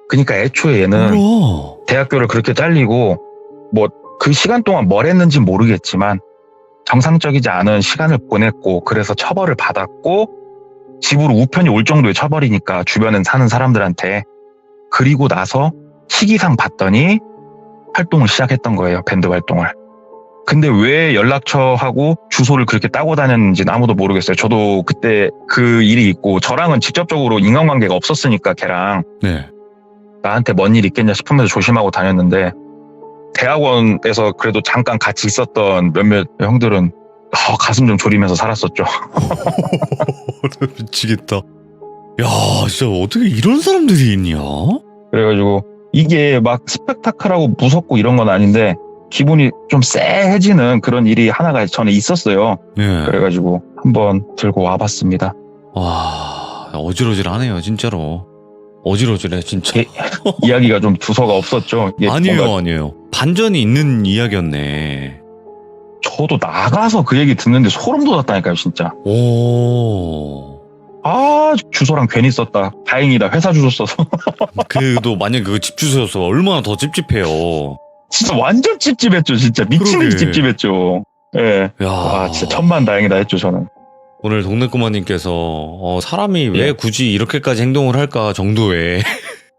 그러니까 애초에 얘는 뭐야? 대학교를 그렇게 잘리고 뭐 그 시간 동안 뭘 했는지 모르겠지만 정상적이지 않은 시간을 보냈고, 그래서 처벌을 받았고 집으로 우편이 올 정도의 처벌이니까 주변에 사는 사람들한테. 그리고 나서 시기상 봤더니 활동을 시작했던 거예요, 밴드 활동을. 근데 왜 연락처하고 주소를 그렇게 따고 다녔는지는 아무도 모르겠어요. 저도 그때 그 일이 있고 저랑은 직접적으로 인간관계가 없었으니까 걔랑 네. 나한테 뭔 일 있겠냐 싶으면서 조심하고 다녔는데, 대학원에서 그래도 잠깐 같이 있었던 몇몇 형들은 가슴 좀 졸이면서 살았었죠. 미치겠다. 야, 진짜 어떻게 이런 사람들이 있냐? 그래가지고 이게 막 스펙타클하고 무섭고 이런 건 아닌데 기분이 좀 쎄해지는 그런 일이 하나가 전에 있었어요. 네. 그래가지고 한번 들고 와봤습니다. 와, 어질어질하네요, 진짜로. 어질어질해, 진짜. 이야기가 좀 두서가 없었죠. 이게 뭔가 아니에요. 반전이 있는 이야기였네. 저도 나가서 그 얘기 듣는데 소름 돋았다니까요, 진짜. 오. 주소랑 괜히 썼다. 다행이다, 회사 주소 써서. 그래도 만약 그 집 주소였어 얼마나 더 찝찝해요. 진짜 완전 찝찝했죠, 진짜. 미친 듯이 그러게. 찝찝했죠. 예. 야, 진짜 천만다행이다 했죠, 저는. 오늘 동네 꼬마님께서 사람이 왜 예. 굳이 이렇게까지 행동을 할까 정도의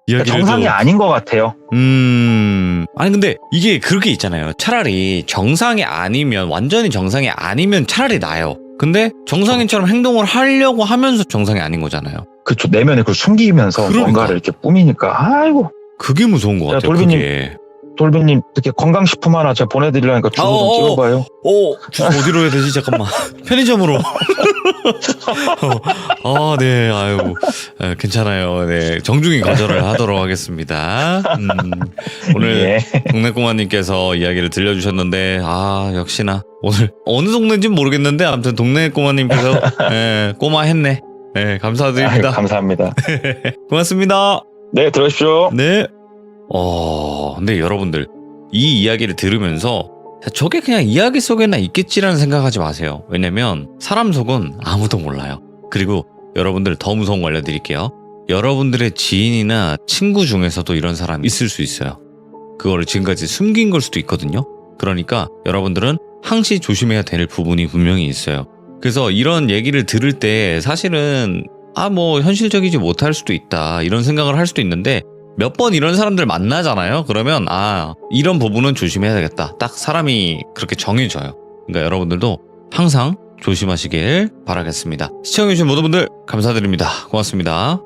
이야기를 정상이 아닌 것 같아요. 아니 근데 이게 그렇게 있잖아요. 차라리 정상이 아니면, 완전히 정상이 아니면 차라리 나아요. 근데 정상인처럼 행동을 하려고 하면서 정상이 아닌 거잖아요. 그쵸. 내면에 그걸 숨기면서 그러니까. 뭔가를 이렇게 꾸미니까, 아이고. 그게 무서운 것 자, 같아요. 돌비님. 그게. 돌비님, 이렇게 건강식품 하나 제가 보내드리려니까 주소 좀 찍어봐요. 주소 어디로 해야 되지? 잠깐만. 편의점으로. 네, 아유, 괜찮아요. 네, 정중히 거절을 하도록 하겠습니다. 오늘 예. 동네 꼬마님께서 이야기를 들려주셨는데, 역시나 오늘 어느 동네인지는 모르겠는데, 아무튼 동네 꼬마님께서 꼬마 했네. 네, 감사드립니다. 아유, 감사합니다. 고맙습니다. 네, 들어오십시오. 네. 근데 여러분들, 이 이야기를 들으면서 저게 그냥 이야기 속에나 있겠지라는 생각하지 마세요. 왜냐면 사람 속은 아무도 몰라요. 그리고 여러분들 더 무서운 거 알려드릴게요. 여러분들의 지인이나 친구 중에서도 이런 사람이 있을 수 있어요. 그거를 지금까지 숨긴 걸 수도 있거든요. 그러니까 여러분들은 항시 조심해야 될 부분이 분명히 있어요. 그래서 이런 얘기를 들을 때 사실은 뭐 현실적이지 못할 수도 있다 이런 생각을 할 수도 있는데 몇 번 이런 사람들 만나잖아요. 그러면 이런 부분은 조심해야 되겠다. 딱 사람이 그렇게 정해져요. 그러니까 여러분들도 항상 조심하시길 바라겠습니다. 시청해주신 모든 분들 감사드립니다. 고맙습니다.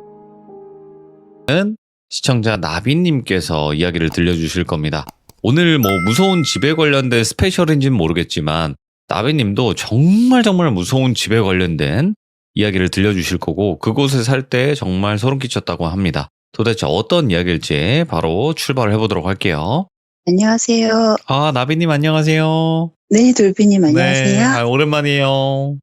시청자 나비님께서 이야기를 들려주실 겁니다. 오늘 뭐 무서운 집에 관련된 스페셜인지는 모르겠지만 나비님도 정말 무서운 집에 관련된 이야기를 들려주실 거고 그곳에 살 때 정말 소름 끼쳤다고 합니다. 도대체 어떤 이야기일지 바로 출발을 해보도록 할게요. 안녕하세요. 나비님 안녕하세요. 네, 돌비님 안녕하세요. 네, 오랜만이에요.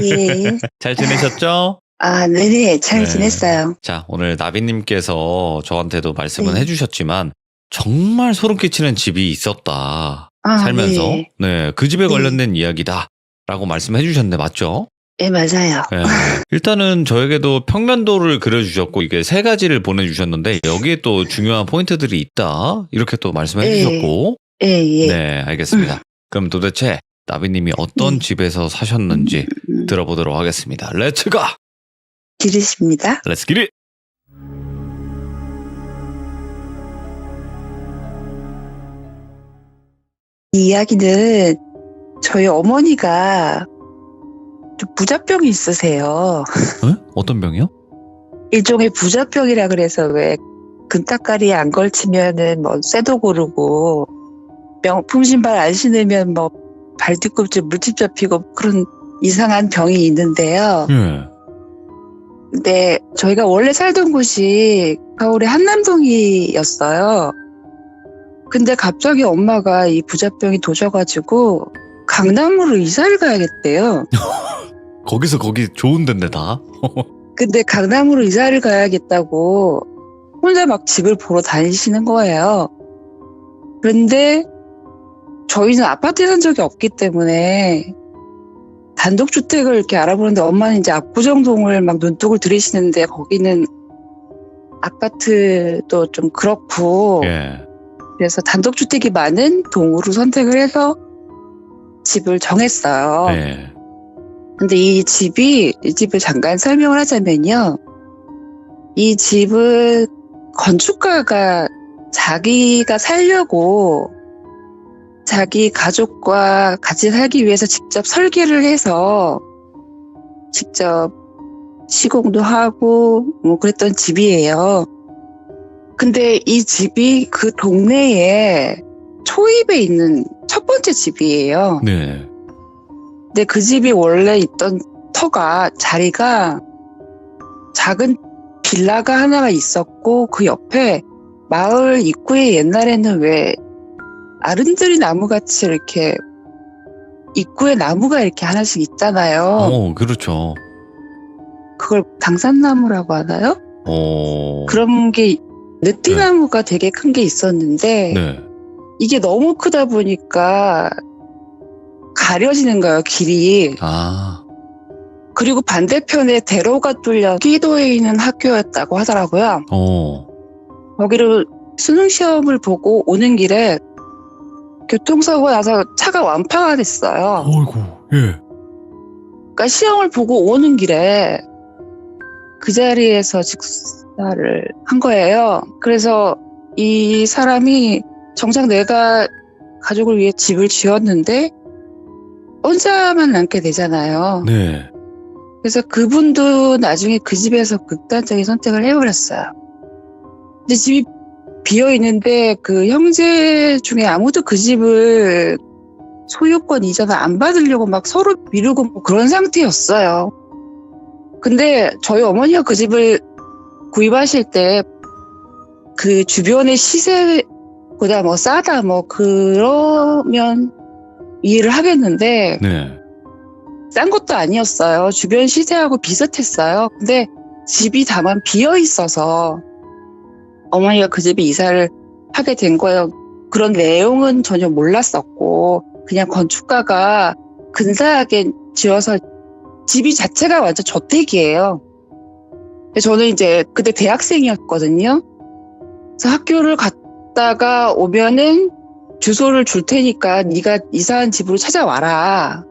예. 잘 지내셨죠? 네네, 잘 네. 지냈어요. 자, 오늘 나비님께서 저한테도 말씀은 네. 해주셨지만 정말 소름 끼치는 집이 있었다. 살면서. 네. 네, 그 집에 네. 관련된 이야기다. 라고 말씀해 주셨는데 맞죠? 네, 맞아요. 네. 일단은 저에게도 평면도를 그려주셨고 이게 3가지를 보내주셨는데 여기에 또 중요한 포인트들이 있다. 이렇게 또 말씀해 네. 주셨고. 예. 네, 알겠습니다. 그럼 도대체 나비님이 어떤 네. 집에서 사셨는지 들어보도록 하겠습니다. 렛츠 고! 들으십니다. 렛츠 기릿! 이 이야기는 저희 어머니가 좀 부자병이 있으세요. 어떤 병이요? 일종의 부자병이라 그래서 왜 금따까리에 안 걸치면은 뭐 쇠도 고르고 명품 신발 안 신으면 뭐 발 뒤꿈치 물집 잡히고 그런 이상한 병이 있는데요. 예. 근데 저희가 원래 살던 곳이 서울의 한남동이었어요. 근데 갑자기 엄마가 이 부자병이 도져가지고 강남으로 이사를 가야겠대요. 거기서 거기 좋은 데인데 다. 근데 강남으로 이사를 가야겠다고 혼자 막 집을 보러 다니시는 거예요. 그런데 저희는 아파트에 산 적이 없기 때문에 단독주택을 이렇게 알아보는데 엄마는 이제 압구정동을 막 눈독을 들이시는데 거기는 아파트도 좀 그렇고 예. 그래서 단독주택이 많은 동으로 선택을 해서 집을 정했어요. 예. 근데 이 집을 잠깐 설명을 하자면요. 이 집은 건축가가 자기가 살려고 자기 가족과 같이 살기 위해서 직접 설계를 해서 직접 시공도 하고 뭐 그랬던 집이에요. 근데 이 집이 그 동네에 초입에 있는 첫 번째 집이에요. 네. 근데 그 집이 원래 있던 자리가 작은 빌라가 하나가 있었고 그 옆에 마을 입구에 옛날에는 왜 아름드리 나무같이 이렇게 입구에 나무가 이렇게 하나씩 있잖아요. 그렇죠. 그걸 당산나무라고 하나요? 그런 게 느티나무가 되게 큰 게 있었는데 네. 이게 너무 크다 보니까 가려지는 거예요, 길이. 그리고 반대편에 대로가 뚫려 끼도에 있는 학교였다고 하더라고요. 거기를 수능 시험을 보고 오는 길에 교통사고 나서 차가 완파가 됐어요. 어이구, 예. 그러니까 시험을 보고 오는 길에 그 자리에서 직사를 한 거예요. 그래서 이 사람이 정작 내가 가족을 위해 집을 지었는데 혼자만 남게 되잖아요. 네. 그래서 그분도 나중에 그 집에서 극단적인 선택을 해버렸어요. 근데 집이 비어있는데 그 형제 중에 아무도 그 집을 소유권 이전을 안 받으려고 막 서로 미루고 뭐 그런 상태였어요. 근데 저희 어머니가 그 집을 구입하실 때 그 주변의 시세보다 뭐 싸다 뭐 그러면 이해를 하겠는데 네. 싼 것도 아니었어요. 주변 시세하고 비슷했어요. 근데 집이 다만 비어 있어서 어머니가 그 집에 이사를 하게 된 거예요. 그런 내용은 전혀 몰랐었고 그냥 건축가가 근사하게 지어서 집이 자체가 완전 저택이에요. 저는 이제 그때 대학생이었거든요. 그래서 학교를 갔다가 오면은 주소를 줄 테니까 네가 이사한 집으로 찾아와라.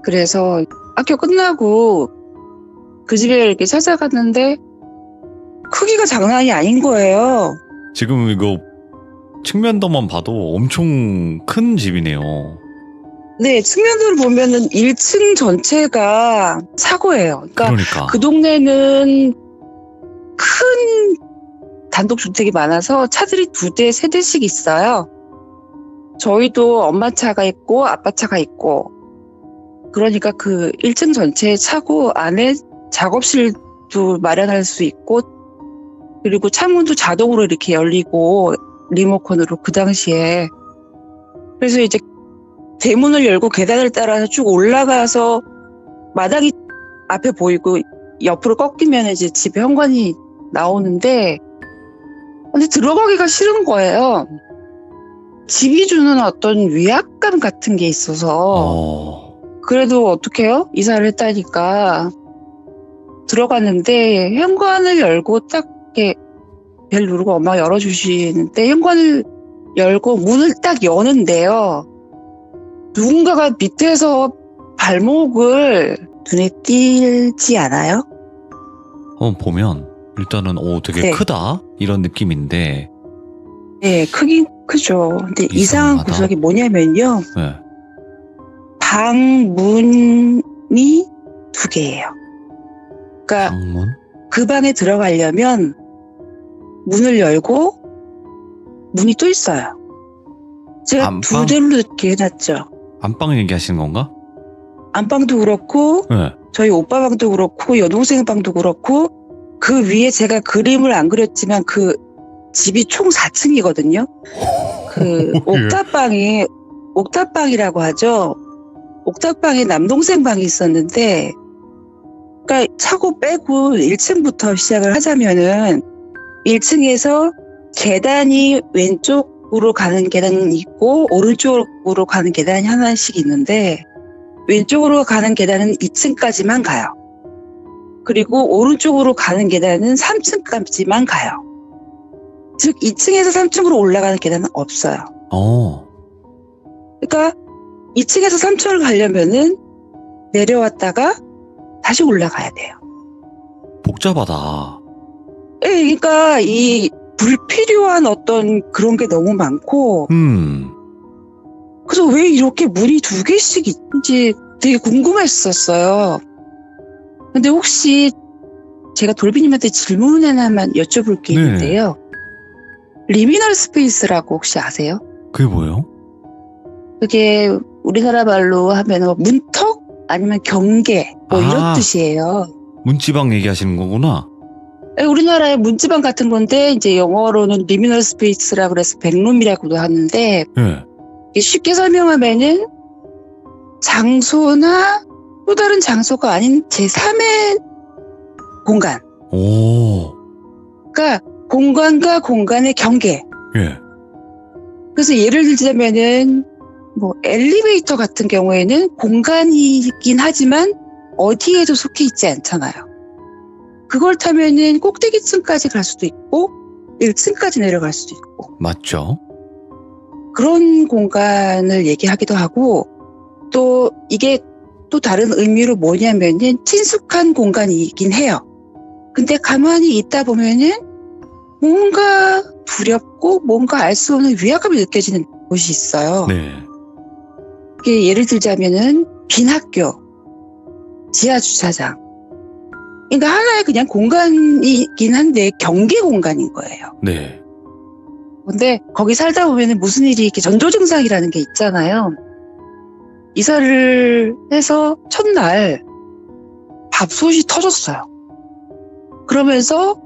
그래서 학교 끝나고 그 집에 이렇게 찾아갔는데 크기가 장난이 아닌 거예요. 지금 이거 측면도만 봐도 엄청 큰 집이네요. 네, 측면으로 보면은 1층 전체가 차고예요. 그러니까. 그 동네는 큰 단독주택이 많아서 차들이 2대, 3대씩 있어요. 저희도 엄마 차가 있고 아빠 차가 있고 그러니까 그 1층 전체에 차고 안에 작업실도 마련할 수 있고 그리고 창문도 자동으로 이렇게 열리고 리모컨으로 그 당시에 그래서 이제 대문을 열고 계단을 따라서 쭉 올라가서 마당이 앞에 보이고 옆으로 꺾이면 이제 집에 현관이 나오는데 근데 들어가기가 싫은 거예요. 집이 주는 어떤 위압감 같은 게 있어서 그래도 어떡해요? 이사를 했다니까 들어갔는데 현관을 열고 딱 이렇게 벨 누르고 엄마가 열어주시는데 현관을 열고 문을 딱 여는데요. 누군가가 밑에서 발목을 눈에 띄지 않아요? 보면 일단은 되게 네. 크다 이런 느낌인데 네, 크긴 크죠. 근데 이상한 이상하다. 구석이 뭐냐면요. 네. 방문이 2개예요. 그러니까 방문? 그 방에 들어가려면 문을 열고 문이 또 있어요. 제가 안방? 2대로 이렇게 해놨죠. 안방 얘기하시는 건가? 안방도 그렇고 네. 저희 오빠 방도 그렇고 여동생 방도 그렇고 그 위에 제가 그림을 안 그렸지만 그 집이 총 4층이거든요. 그 옥탑방이라고 하죠. 옥탑방에 남동생 방이 있었는데 그러니까 차고 빼고 1층부터 시작을 하자면은 1층에서 계단이 왼쪽으로 가는 계단이 있고 오른쪽으로 가는 계단이 하나씩 있는데 왼쪽으로 가는 계단은 2층까지만 가요. 그리고 오른쪽으로 가는 계단은 3층까지만 가요. 즉 2층에서 3층으로 올라가는 계단은 없어요. 그러니까 2층에서 3층을 가려면은 내려왔다가 다시 올라가야 돼요. 복잡하다. 예, 그러니까 이 불필요한 어떤 그런 게 너무 많고 그래서 왜 이렇게 문이 2개씩 있는지 되게 궁금했었어요. 근데 혹시 제가 돌비님한테 질문 하나만 여쭤볼 게 있는데요. 리미널 스페이스라고 혹시 아세요? 그게 뭐예요? 그게 우리나라 말로 하면 문턱 아니면 경계 뭐 이런 뜻이에요. 문지방 얘기하시는 거구나. 우리나라의 문지방 같은 건데 이제 영어로는 리미널 스페이스라고 그래서 백룸이라고도 하는데 네. 쉽게 설명하면은 장소나 또 다른 장소가 아닌 제3의 공간. 그러니까 공간과 공간의 경계. 예. 그래서 예를 들자면은 뭐 엘리베이터 같은 경우에는 공간이긴 하지만 어디에도 속해 있지 않잖아요. 그걸 타면은 꼭대기층까지 갈 수도 있고 1층까지 내려갈 수도 있고 맞죠. 그런 공간을 얘기하기도 하고 또 이게 또 다른 의미로 뭐냐면은 친숙한 공간이긴 해요. 근데 가만히 있다 보면은 뭔가 두렵고 뭔가 알 수 없는 위압감이 느껴지는 곳이 있어요. 네. 이게 예를 들자면은 빈 학교, 지하 주차장. 그러니까 하나의 그냥 공간이긴 한데 경계 공간인 거예요. 네. 근데 거기 살다 보면은 무슨 일이 이렇게 전조증상이라는 게 있잖아요. 이사를 해서 첫날 밥솥이 터졌어요. 그러면서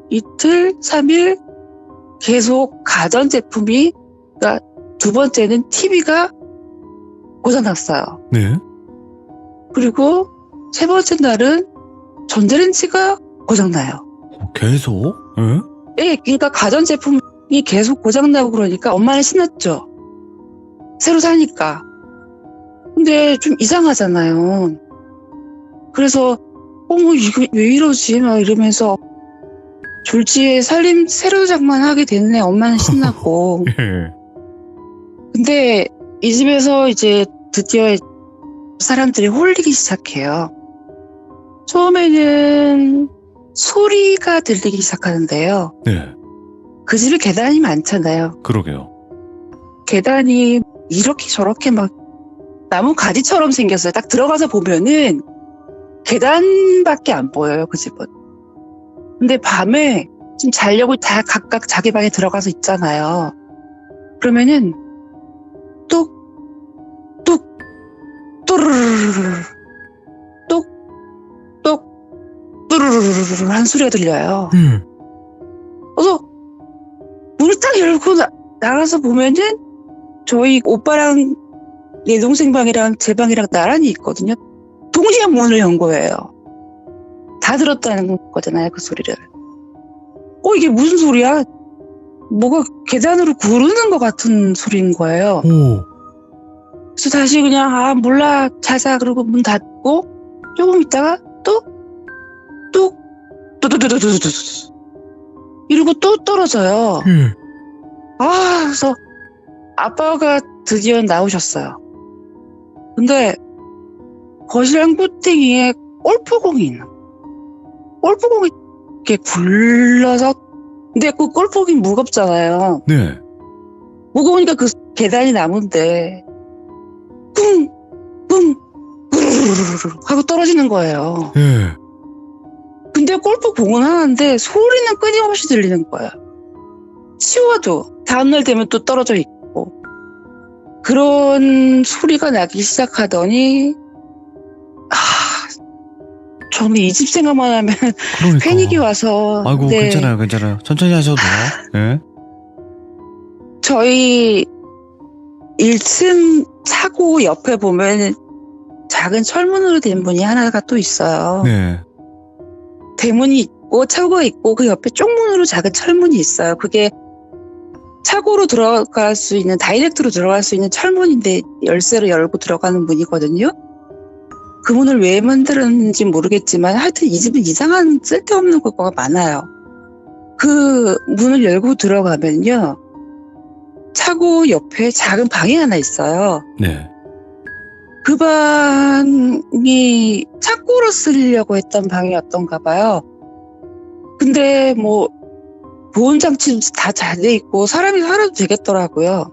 이틀, 3일 계속 가전제품이, 그러니까 2번째는 TV가 고장났어요. 네. 그리고 3번째 날은 전자레인지가 고장나요. 계속? 예, 그러니까 가전제품이 계속 고장나고 그러니까 엄마는 신났죠. 새로 사니까. 근데 좀 이상하잖아요. 그래서 어머 이거 왜 이러지? 막 이러면서 졸지에 살림 새로 장만하게 됐네. 엄마는 신났고. 근데 이 집에서 이제 드디어 사람들이 홀리기 시작해요. 처음에는 소리가 들리기 시작하는데요. 네. 그 집에 계단이 많잖아요. 그러게요. 계단이 이렇게 저렇게 막 나무 가지처럼 생겼어요. 딱 들어가서 보면은 계단밖에 안 보여요, 그 집은. 근데 밤에 좀 자려고 다 각각 자기 방에 들어가서 있잖아요. 그러면은 뚝, 뚝, 또르르르, 뚝, 뚝, 또르르르 한 소리가 들려요. 그래서 문을 딱 열고 나가서 보면은 저희 오빠랑 내 동생 방이랑 제 방이랑 나란히 있거든요. 동시에 문을 연 거예요. 다 들었다는 거잖아요, 그 소리를. 이게 무슨 소리야? 뭐가 계단으로 구르는 것 같은 소리인 거예요. 오. 그래서 다시 그냥 몰라 자자 그러고 문 닫고 조금 있다가 뚝 이러고 또 떨어져요. 그래서 아빠가 드디어 나오셨어요. 근데 거실 한 구탱이에 골프공이 있는 거예요. 골프공이 이렇게 굴러서, 근데 그 골프공이 무겁잖아요. 네. 무거우니까 그 계단이 나무인데 쿵 하고 떨어지는 거예요. 네. 근데 골프공은 하나인데 소리는 끊임없이 들리는 거예요. 치워도 다음날 되면 또 떨어져 있고 그런 소리가 나기 시작하더니 저는 이 집 생각만 하면 그러니까. 패닉이 와서. 아이고, 네. 괜찮아요. 천천히 하셔도 돼요. 예. 저희 1층 차고 옆에 보면 작은 철문으로 된 문이 하나가 또 있어요. 네. 대문이 있고 차고가 있고 그 옆에 쪽문으로 작은 철문이 있어요. 그게 차고로 들어갈 수 있는, 다이렉트로 들어갈 수 있는 철문인데 열쇠로 열고 들어가는 문이거든요. 그 문을 왜 만들었는지 모르겠지만 하여튼 이 집은 이상한 쓸데없는 것가 많아요. 그 문을 열고 들어가면요, 차고 옆에 작은 방이 하나 있어요. 네. 그 방이 창고로 쓰려고 했던 방이었던가 봐요. 근데 뭐 보온장치도 다 잘 돼 있고 사람이 살아도 되겠더라고요.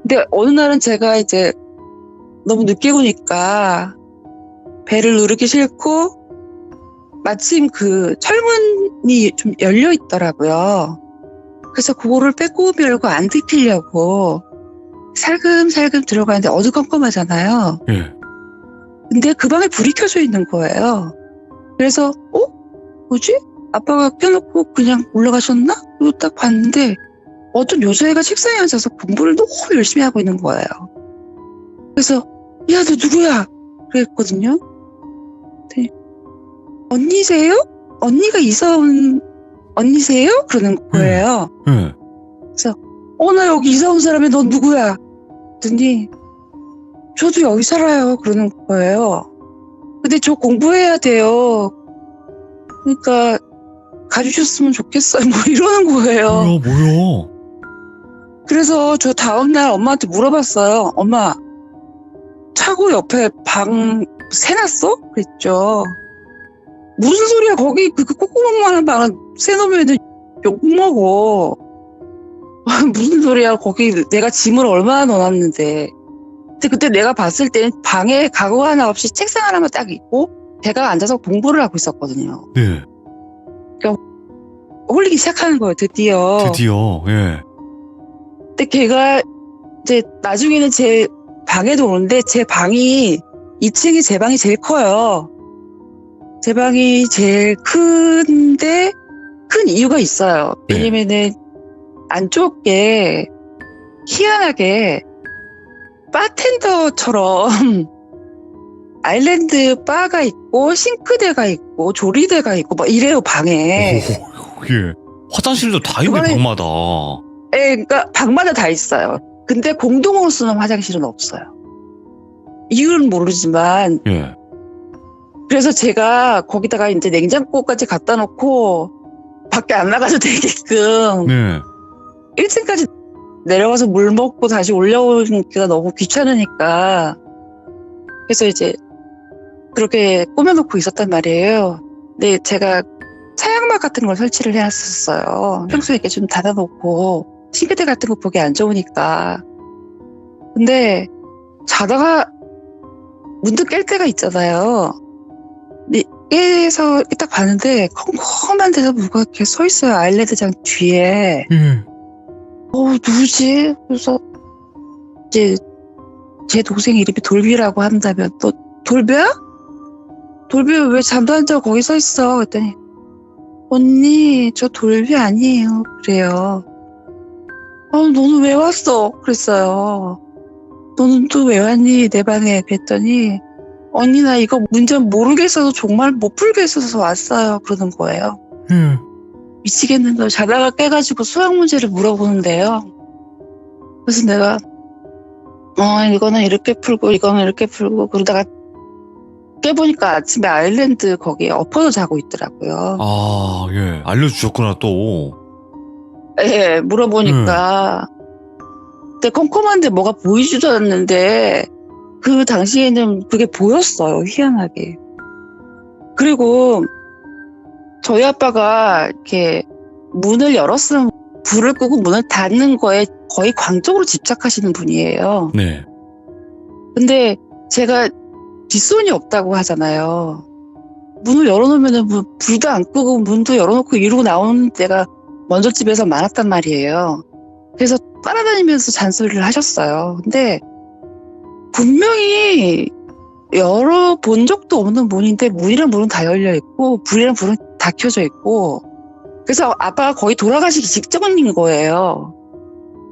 근데 어느 날은 제가 이제 너무 늦게 오니까 배를 누르기 싫고 마침 그 철문이 좀 열려 있더라고요. 그래서 그거를 빼꼼 열고 안 들키려고 살금살금 들어가는데 어두컴컴하잖아요. 예. 근데 그 방에 불이 켜져 있는 거예요. 그래서 뭐지? 아빠가 켜놓고 그냥 올라가셨나? 그리고 딱 봤는데 어떤 여자애가 책상에 앉아서 공부를 너무 열심히 하고 있는 거예요. 그래서 야, 너 누구야? 그랬거든요. 네. 언니세요? 언니가 이사 온 언니세요? 그러는 거예요. 예. 나 여기 이사 온 사람이 넌 누구야? 그랬더니 저도 여기 살아요. 그러는 거예요. 근데 저 공부해야 돼요. 그러니까 가주셨으면 좋겠어요. 뭐 이러는 거예요. 뭐야. 그래서 저 다음날 엄마한테 물어봤어요. 엄마, 차고 옆에 방 새놨어? 그랬죠. 무슨 소리야. 거기 그 콧구멍만한 방은 새놓으면 욕먹어. 무슨 소리야. 거기 내가 짐을 얼마나 넣어놨는데. 근데 그때 내가 봤을 때는 방에 가구 하나 없이 책상 하나만 딱 있고 걔가 앉아서 공부를 하고 있었거든요. 네. 홀리기 시작하는 거예요. 드디어. 예. 근데 걔가 이제 나중에는 제 방에도 오는데 제 방이 2층이 제 방이 제일 커요. 제 방이 제일 큰데 큰 이유가 있어요. 왜냐면은 안쪽에 희한하게 바텐더처럼 아일랜드 바가 있고 싱크대가 있고 조리대가 있고 막 이래요, 방에. 예. 화장실도 다 있네, 그거는- 방마다. 그러니까 방마다 다 있어요. 근데 공동으로 쓰는 화장실은 없어요. 이유는 모르지만. 예. 그래서 제가 거기다가 이제 냉장고까지 갖다 놓고 밖에 안 나가도 되게끔 네. 1층까지 내려가서 물 먹고 다시 올라오기가 너무 귀찮으니까. 그래서 이제 그렇게 꾸며놓고 있었단 말이에요. 근데 제가 차양막 같은 걸 설치를 해놨었어요. 평소에 이렇게 좀 닫아놓고 싱크대 같은 거 보기 안 좋으니까. 근데 자다가 문득 깰 때가 있잖아요. 근데 깨서 딱 봤는데 컴컴한 데서 누가 이렇게 서 있어요. 아일랜드장 뒤에. 누구지? 그래서 이제 제 동생 이름이 돌비라고 한다면 또 돌비야? 돌비 왜 잠도 안 자고 거기 서 있어? 그랬더니 언니 저 돌비 아니에요. 그래요. 너는 왜 왔어? 그랬어요. 너는 또 왜 왔니? 내 방에. 그랬더니 언니 나 이거 문제 모르겠어서 정말 못 풀겠어서 왔어요. 그러는 거예요. 미치겠는 거 자다가 깨가지고 수학 문제를 물어보는데요. 그래서 내가 이거는 이렇게 풀고 이거는 이렇게 풀고 그러다가 깨보니까 아침에 아일랜드 거기에 엎어져 자고 있더라고요. 아, 예. 알려주셨구나, 또. 예, 물어보니까 근데 컴컴한데 뭐가 보이지도 않는데 그 당시에는 그게 보였어요. 희한하게. 그리고 저희 아빠가 이렇게 문을 열었으면 불을 끄고 문을 닫는 거에 거의 광적으로 집착하시는 분이에요. 네. 근데 제가 뒷손이 없다고 하잖아요. 문을 열어놓으면 불도 안 끄고 문도 열어놓고 이러고 나오는 때가 먼저 집에서 많았단 말이에요. 그래서 따라다니면서 잔소리를 하셨어요. 근데 분명히 열어본 적도 없는 문인데 문이랑 문은 다 열려있고 불이랑 불은 다 켜져 있고 그래서 아빠가 거의 돌아가시기 직전인 거예요.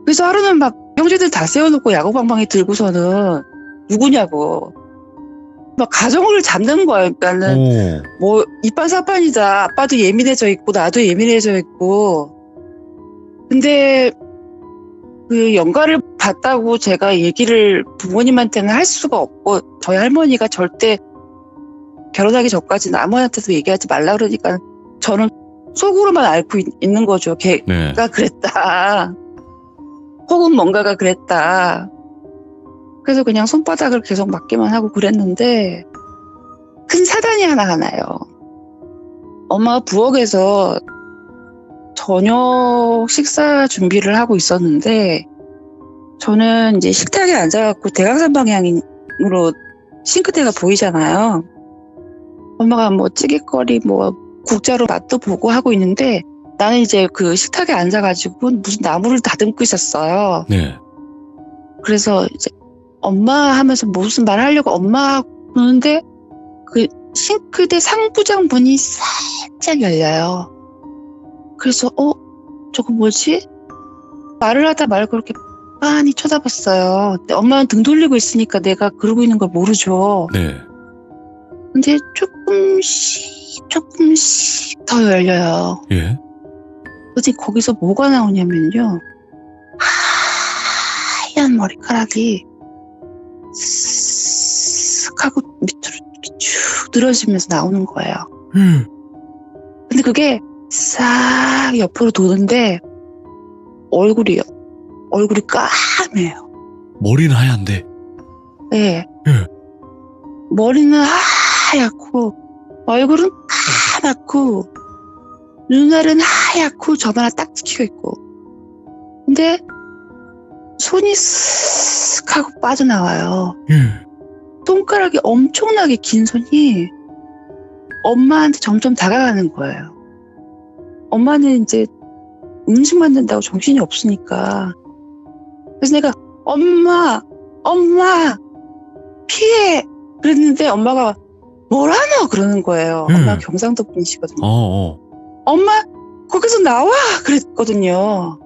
그래서 하루는 막 형제들 다 세워놓고 야구방망이 들고서는 누구냐고 막 가정을 잡는 거예요. 그러니까는 뭐 이판사판이다. 아빠도 예민해져 있고 나도 예민해져 있고 근데 그 연가를 봤다고 제가 얘기를 부모님한테는 할 수가 없고 저희 할머니가 절대 결혼하기 전까지는 아무한테도 얘기하지 말라 그러니까 저는 속으로만 앓고 있는 거죠. 걔가 네. 그랬다. 혹은 뭔가가 그랬다. 그래서 그냥 손바닥을 계속 맞기만 하고 그랬는데 큰 사단이 하나 나요. 엄마가 부엌에서 저녁 식사 준비를 하고 있었는데 저는 이제 식탁에 앉아갖고 대각선 방향으로 싱크대가 보이잖아요. 엄마가 뭐 찌개거리 뭐 국자로 맛도 보고 하고 있는데 나는 이제 그 식탁에 앉아가지고 무슨 나무를 다듬고 있었어요. 네. 그래서 이제 엄마 하면서 무슨 말 하려고 엄마 그러는데 그 싱크대 상부장 문이 살짝 열려요. 그래서 저거 뭐지? 말을 하다 말고 그렇게 빤히 쳐다봤어요. 근데 엄마는 등 돌리고 있으니까 내가 그러고 있는 걸 모르죠. 네. 근데 조금씩 더 열려요. 예. 근데 거기서 뭐가 나오냐면요. 하얀 머리카락이 쓱 하고 밑으로 이렇게 쭉 늘어지면서 나오는 거예요. 근데 그게 싹 옆으로 도는데 얼굴이 까매요. 머리는 하얀데. 네. 예. 머리는 하얗고 얼굴은 까맣고 눈알은 하얗고 저만 딱 찍혀 있고 근데 손이 쓱 하고 빠져나와요. 손가락이 엄청나게 긴 손이 엄마한테 점점 다가가는 거예요. 엄마는 이제 음식 만든다고 정신이 없으니까. 그래서 내가 엄마 피해 그랬는데 엄마가 뭐라노 그러는 거예요. 엄마가 경상도 분이시거든요. 엄마 거기서 나와 그랬거든요.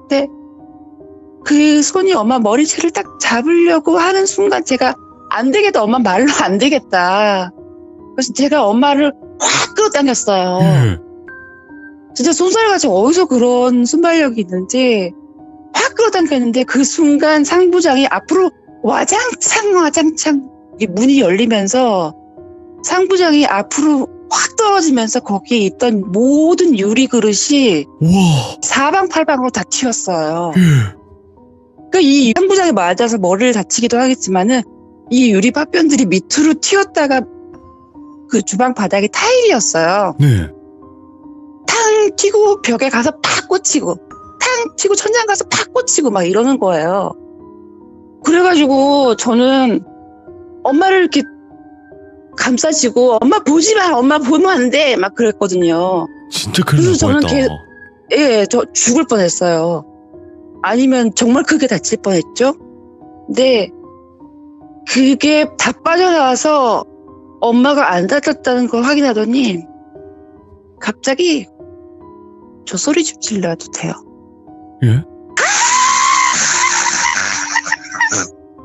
근데 그 손이 엄마 머리채를 딱 잡으려고 하는 순간 제가 안 되겠다. 엄마 말로 안 되겠다. 그래서 제가 엄마를 확 끌어당겼어요. 진짜 손살같이 어디서 그런 순발력이 있는지 확 끌어당겼는데 그 순간 상부장이 앞으로 와장창 이 문이 열리면서 상부장이 앞으로 확 떨어지면서 거기에 있던 모든 유리 그릇이 우와. 사방팔방으로 다 튀었어요. 그러니까 이 상부장에 맞아서 머리를 다치기도 하겠지만은 이 유리 파편들이 밑으로 튀었다가 그 주방 바닥이 타일이었어요. 네. 탕 튀고 벽에 가서 팍 꽂히고 탕 튀고 천장 가서 팍 꽂히고 막 이러는 거예요. 그래가지고 저는 엄마를 이렇게 감싸지고 엄마 보지 마, 엄마 보면 안 돼, 막 그랬거든요. 진짜 큰일 그래서 날 저는 뻔했다. 예, 저 죽을 뻔했어요. 아니면 정말 크게 다칠 뻔했죠. 근데 그게 다 빠져나와서 엄마가 안 다쳤다는 걸 확인하더니 갑자기 저 소리 좀 질러도 돼요. 예?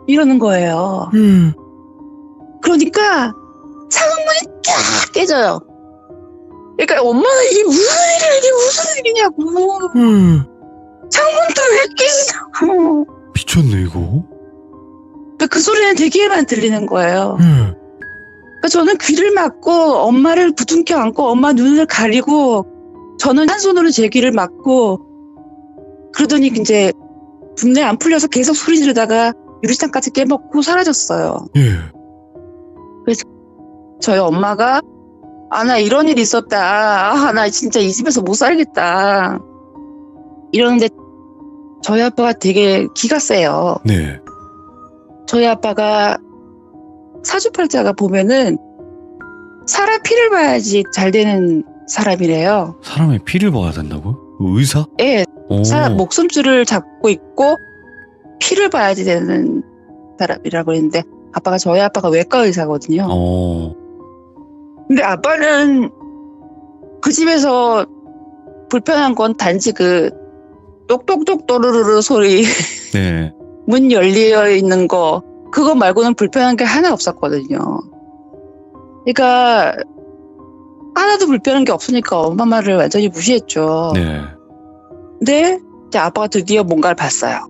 이러는 거예요. 그러니까 창문이 쫙 깨져요. 그러니까 엄마는 이게 무슨 일이냐고. 창문도 왜 깨지냐고. 미쳤네 이거. 그러니까 그 소리는 되게만 들리는 거예요. 그러니까 저는 귀를 막고 엄마를 부둥켜 안고 엄마 눈을 가리고 저는 한 손으로 제 귀를 막고 그러더니 이제 분내 안 풀려서 계속 소리 지르다가 유리창까지 깨먹고 사라졌어요. 예. 저희 엄마가 나 이런 일이 있었다. 나 진짜 이 집에서 못 살겠다. 이러는데 저희 아빠가 되게 기가 세요. 네. 저희 아빠가 사주팔자가 보면은 사람 피를 봐야지 잘 되는 사람이래요. 사람의 피를 봐야 된다고요? 의사? 예, 오. 사람 목숨줄을 잡고 있고 피를 봐야지 되는 사람이라고 했는데 저희 아빠가 외과 의사거든요. 근데 아빠는 그 집에서 불편한 건 단지 그 똑똑똑 또르르르 소리 네. 문 열려 있는 거 그거 말고는 불편한 게 하나 없었거든요. 그러니까 하나도 불편한 게 없으니까 엄마 말을 완전히 무시했죠. 네. 근데 이제 아빠가 드디어 뭔가를 봤어요.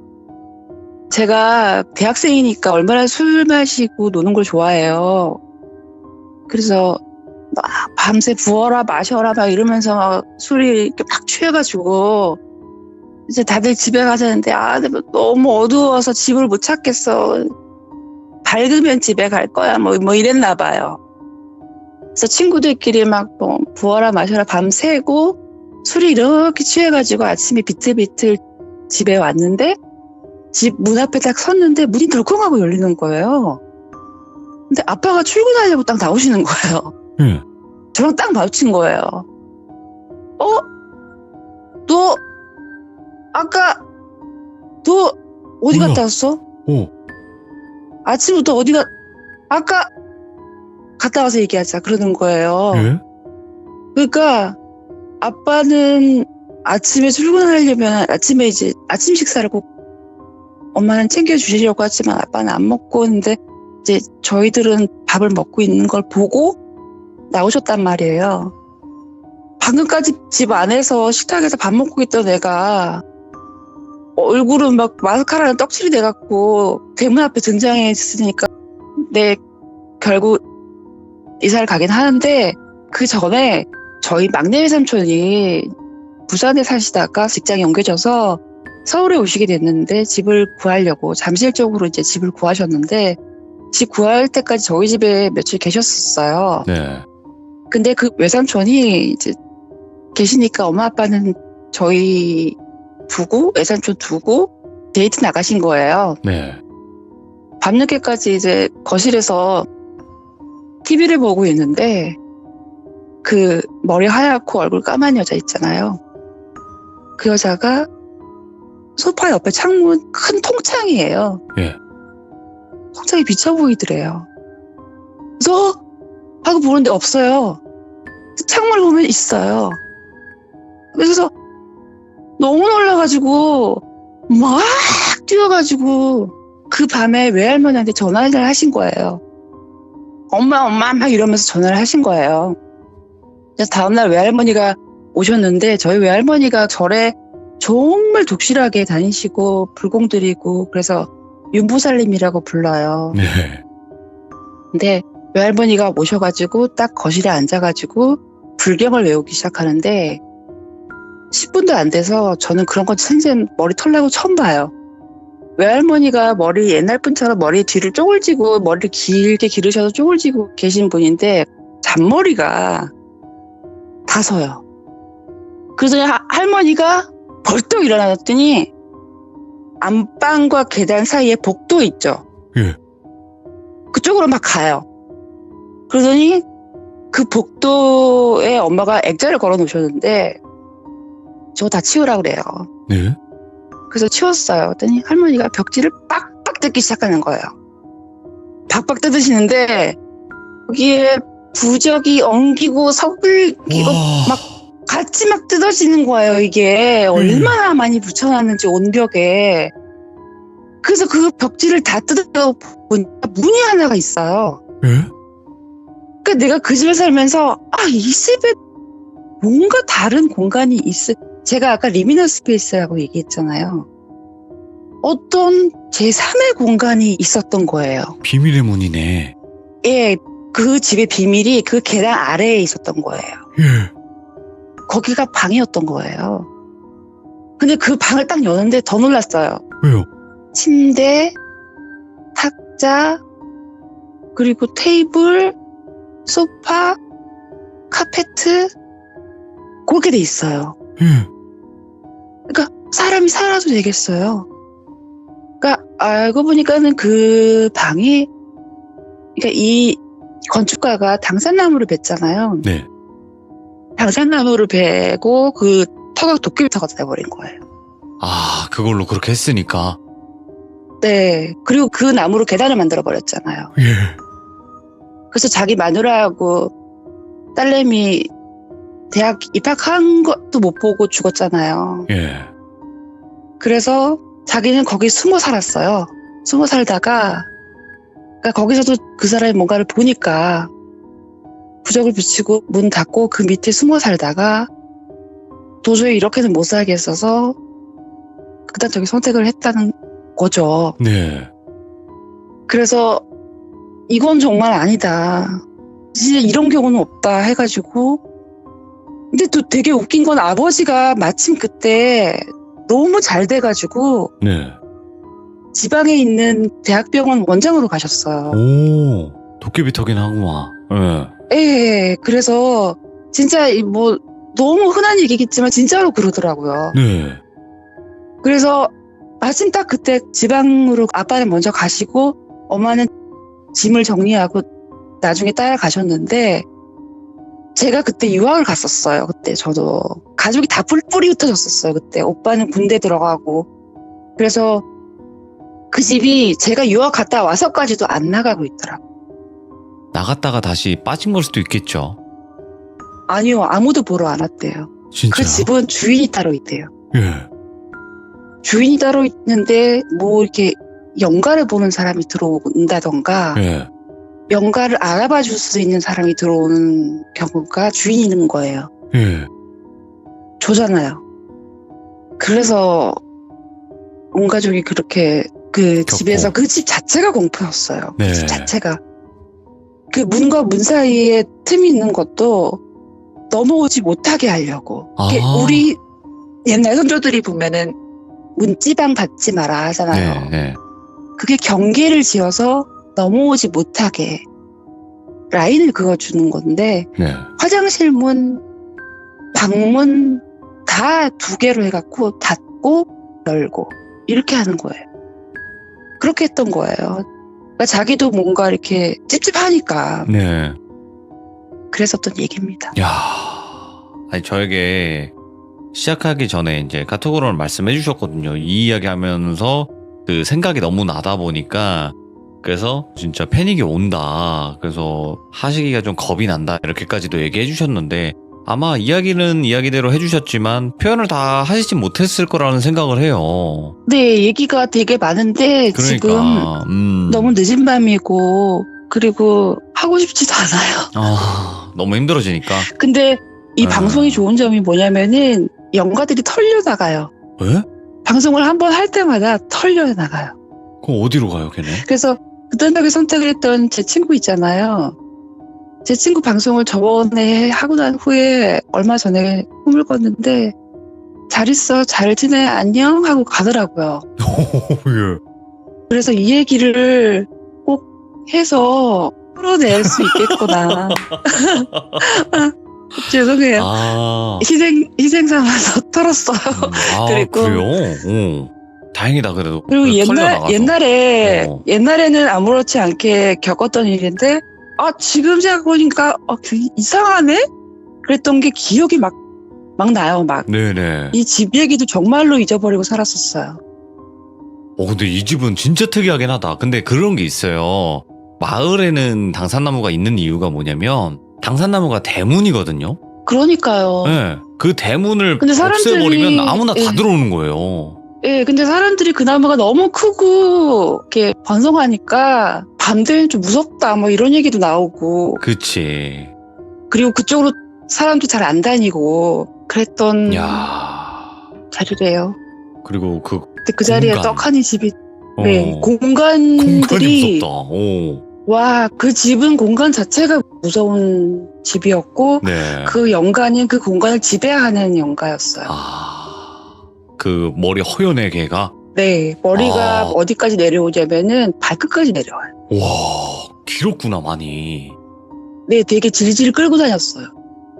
제가 대학생이니까 얼마나 술 마시고 노는 걸 좋아해요. 그래서 막 밤새 부어라 마셔라 막 이러면서 막 술이 이렇게 막 취해가지고 이제 다들 집에 가자는데 너무 어두워서 집을 못 찾겠어. 밝으면 집에 갈 거야. 뭐 이랬나 봐요. 그래서 친구들끼리 막 부어라 마셔라 밤새고 술이 이렇게 취해가지고 아침에 비틀비틀 집에 왔는데 집 문 앞에 딱 섰는데 문이 덜컹하고 열리는 거예요. 근데 아빠가 출근하려고 딱 나오시는 거예요. 예. 저랑 딱 마주친 거예요. 너 아까 너 어디 뭐야? 갔다 왔어? 아침부터 아까 갔다 와서 얘기하자 그러는 거예요. 예? 그러니까 아빠는 아침에 출근하려면 아침에 이제 아침 식사를 꼭 엄마는 챙겨주시려고 하지만 아빠는 안 먹고 있는데 이제 저희들은 밥을 먹고 있는 걸 보고 나오셨단 말이에요. 방금까지 집 안에서 식탁에서 밥 먹고 있던 애가 얼굴은 막 마스카라는 떡칠이 돼갖고 대문 앞에 등장해 있으니까 결국 이사를 가긴 하는데 그 전에 저희 막내 외삼촌이 부산에 사시다가 직장이 옮겨져서 서울에 오시게 됐는데 집을 구하려고 잠실적으로 이제 집을 구하셨는데 집 구할 때까지 저희 집에 며칠 계셨었어요. 네. 근데 그 외삼촌이 이제 계시니까 엄마 아빠는 저희 두고 외삼촌 두고 데이트 나가신 거예요. 네. 밤늦게까지 이제 거실에서 TV를 보고 있는데 그 머리 하얗고 얼굴 까만 여자 있잖아요. 그 여자가 소파 옆에 창문 큰 통창이에요. 예. 통창이 비쳐 보이더래요. 그래서 하고 보는데 없어요. 창문을 보면 있어요. 그래서 너무 놀라가지고 막 뛰어가지고 그 밤에 외할머니한테 전화를 하신 거예요. 엄마 막 이러면서 전화를 하신 거예요. 그래서 다음날 외할머니가 오셨는데 저희 외할머니가 절에 정말 독실하게 다니시고 불공 드리고 그래서 윤보살님이라고 불러요. 네. 근데 외할머니가 모셔가지고 딱 거실에 앉아가지고 불경을 외우기 시작하는데 10분도 안 돼서 저는 그런 거 생전 머리 털나고 처음 봐요. 외할머니가 머리 옛날 분처럼 머리 뒤를 쪼글지고 머리를 길게 기르셔서 쪼글지고 계신 분인데 잔머리가 다 서요. 그래서 할머니가 벌떡 일어나셨더니 안방과 계단 사이에 복도 있죠. 예. 그쪽으로 막 가요. 그러더니 그 복도에 엄마가 액자를 걸어 놓으셨는데 저거 다 치우라 그래요. 네. 그래서 치웠어요. 그랬더니 할머니가 벽지를 빡빡 뜯기 시작하는 거예요. 박박 뜯으시는데 거기에 부적이 엉기고 서글기고 막 같이 막 뜯어지는 거예요. 이게 얼마나 많이 붙여놨는지 온벽에. 그래서 그 벽지를 다 뜯어 보니까 문이 하나가 있어요. 예? 그러니까 내가 그 집에 살면서 이 집에 뭔가 다른 공간이 제가 아까 리미널 스페이스라고 얘기했잖아요. 어떤 제3의 공간이 있었던 거예요. 비밀의 문이네. 예, 그 집의 비밀이 그 계단 아래에 있었던 거예요. 예. 거기가 방이었던 거예요. 근데 그 방을 딱 여는데 더 놀랐어요. 왜요? 침대, 탁자, 그리고 테이블, 소파, 카페트 그렇게 돼 있어요. 예. 그러니까 사람이 살아도 되겠어요. 그러니까 알고 보니까는 그 방이 그러니까 이 건축가가 당산나무를 뱄잖아요. 네. 당산나무를 베고 그 터가 도깨비터가 돼버린 거예요. 아, 그걸로 그렇게 했으니까. 네. 그리고 그 나무로 계단을 만들어 버렸잖아요. 예. 그래서 자기 마누라하고 딸내미 대학 입학한 것도 못 보고 죽었잖아요. 예. 그래서 자기는 거기 숨어 살았어요. 숨어 살다가 그러니까 거기서도 그 사람이 뭔가를 보니까 부적을 붙이고 문 닫고 그 밑에 숨어 살다가 도저히 이렇게는 못 살겠어서 극단적인 선택을 했다는 거죠. 네. 그래서 이건 정말 아니다. 진짜 이런 경우는 없다 해가지고 근데 또 되게 웃긴 건 아버지가 마침 그때 너무 잘 돼가지고 네. 지방에 있는 대학병원 원장으로 가셨어요. 오, 도깨비 턱이나 하구만. 예. 예, 그래서 진짜 뭐 너무 흔한 얘기겠지만 진짜로 그러더라고요. 네. 그래서 마침 딱 그때 지방으로 아빠는 먼저 가시고 엄마는 짐을 정리하고 나중에 따라가셨는데 제가 그때 유학을 갔었어요. 그때 저도 가족이 다 뿔뿔이 흩어졌었어요. 그때 오빠는 군대 들어가고 그래서 그 집이 제가 유학 갔다 와서까지도 안 나가고 있더라고요. 나갔다가 다시 빠진 걸 수도 있겠죠. 아니요, 아무도 보러 안 왔대요. 진짜. 그 집은 주인이 따로 있대요. 예. 주인이 따로 있는데 뭐 이렇게 연가를 보는 사람이 들어온다던가 예. 연가를 알아봐 줄 수 있는 사람이 들어오는 경우가 주인이 있는 거예요. 예. 조잖아요. 그래서 온 가족이 그렇게 그 겪고. 집에서 그 집 자체가 공포였어요. 네. 그 집 자체가. 그 문과 문 사이에 틈이 있는 것도 넘어오지 못하게 하려고. 이게 우리 옛날 선조들이 보면은 문지방 닫지 마라 하잖아요. 네. 네. 그게 경계를 지어서 넘어오지 못하게 라인을 그어주는 건데 네. 화장실 문, 방문 다 2개로 해갖고 닫고 열고 이렇게 하는 거예요. 그렇게 했던 거예요. 그러니까 자기도 뭔가 이렇게 찝찝하니까 네. 그랬었던 얘기입니다. 야, 아니 저에게 시작하기 전에 이제 카톡으로 말씀해 주셨거든요. 이 이야기 하면서 그 생각이 너무 나다 보니까 그래서 진짜 패닉이 온다. 그래서 하시기가 좀 겁이 난다. 이렇게까지도 얘기해 주셨는데 아마 이야기는 이야기대로 해주셨지만 표현을 다 하시진 못했을 거라는 생각을 해요. 네, 얘기가 되게 많은데 그러니까 지금 너무 늦은 밤이고 그리고 하고 싶지도 않아요. 너무 힘들어지니까. 근데 이 네. 방송이 좋은 점이 뭐냐면은 연가들이 털려나가요. 왜? 방송을 한번 할 때마다 털려나가요. 그럼 어디로 가요, 걔네? 그래서 극단적인 선택을 했던 제 친구 있잖아요. 제 친구 방송을 저번에 하고 난 후에 얼마 전에 꿈을 꿨는데 잘 있어, 잘 지내, 안녕 하고 가더라고요. 예. 그래서 이 얘기를 꼭 해서 풀어낼 수 있겠구나. 죄송해요. 아, 희생 삼아서 털었어요. 그리고- 그래요? 다행이다, 그래도. 그리고 털려나가서. 옛날에는 아무렇지 않게 겪었던 일인데, 지금 생각해보니까, 이상하네? 그랬던 게 기억이 막 나요, 막. 네네. 이 집 얘기도 정말로 잊어버리고 살았었어요. 근데 이 집은 진짜 특이하긴 하다. 근데 그런 게 있어요. 마을에는 당산나무가 있는 이유가 뭐냐면, 당산나무가 대문이거든요? 그러니까요. 네. 그 대문을 근데 사람들이- 없애버리면 아무나 다 예. 들어오는 거예요. 예, 근데 사람들이 그 나무가 너무 크고, 이렇게 번성하니까, 밤 되면 좀 무섭다, 뭐 이런 얘기도 나오고, 그치. 그리고 그쪽으로 사람도 잘 안 다니고, 그랬던 야 자리래요. 그리고 그, 근데 그 자리에 공간. 떡하니 집이, 어, 네, 공간이 공간들이, 무섭다. 오. 와, 그 집은 공간 자체가 무서운 집이었고, 네. 그 영가는 그 공간을 지배하는 영가였어요. 그 머리 허연 애 걔가? 네, 머리가 아. 어디까지 내려오냐면은 발끝까지 내려와요. 와, 길었구나, 많이. 네, 되게 질질 끌고 다녔어요.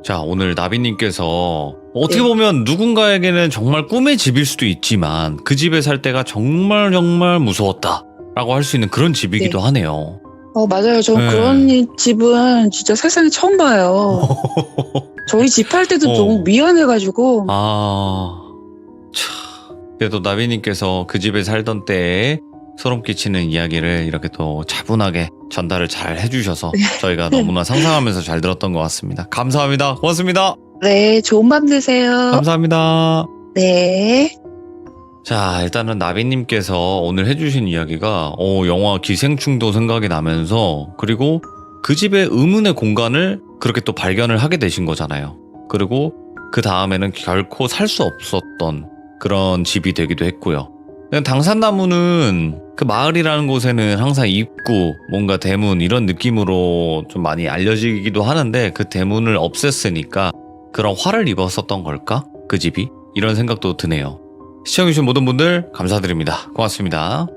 자, 오늘 나비님께서 어떻게 네. 보면 누군가에게는 정말 꿈의 집일 수도 있지만 그 집에 살 때가 정말 무서웠다 라고 할 수 있는 그런 집이기도 네. 하네요. 맞아요. 저 네. 그런 집은 진짜 세상에 처음 봐요. 저희 집 할 때도 어. 너무 미안해가지고. 그래도 나비님께서 그 집에 살던 때에 소름 끼치는 이야기를 이렇게 또 차분하게 전달을 잘 해주셔서 저희가 너무나 상상하면서 잘 들었던 것 같습니다. 감사합니다. 고맙습니다. 네, 좋은 밤 되세요. 감사합니다. 네. 자, 일단은 나비님께서 오늘 해주신 이야기가 영화 기생충도 생각이 나면서 그리고 그 집의 의문의 공간을 그렇게 또 발견을 하게 되신 거잖아요. 그리고 그 다음에는 결코 살 수 없었던 그런 집이 되기도 했고요. 당산나무는 그 마을이라는 곳에는 항상 입구, 뭔가 대문 이런 느낌으로 좀 많이 알려지기도 하는데 그 대문을 없앴으니까 그런 화를 입었었던 걸까? 그 집이? 이런 생각도 드네요. 시청해주신 모든 분들 감사드립니다. 고맙습니다.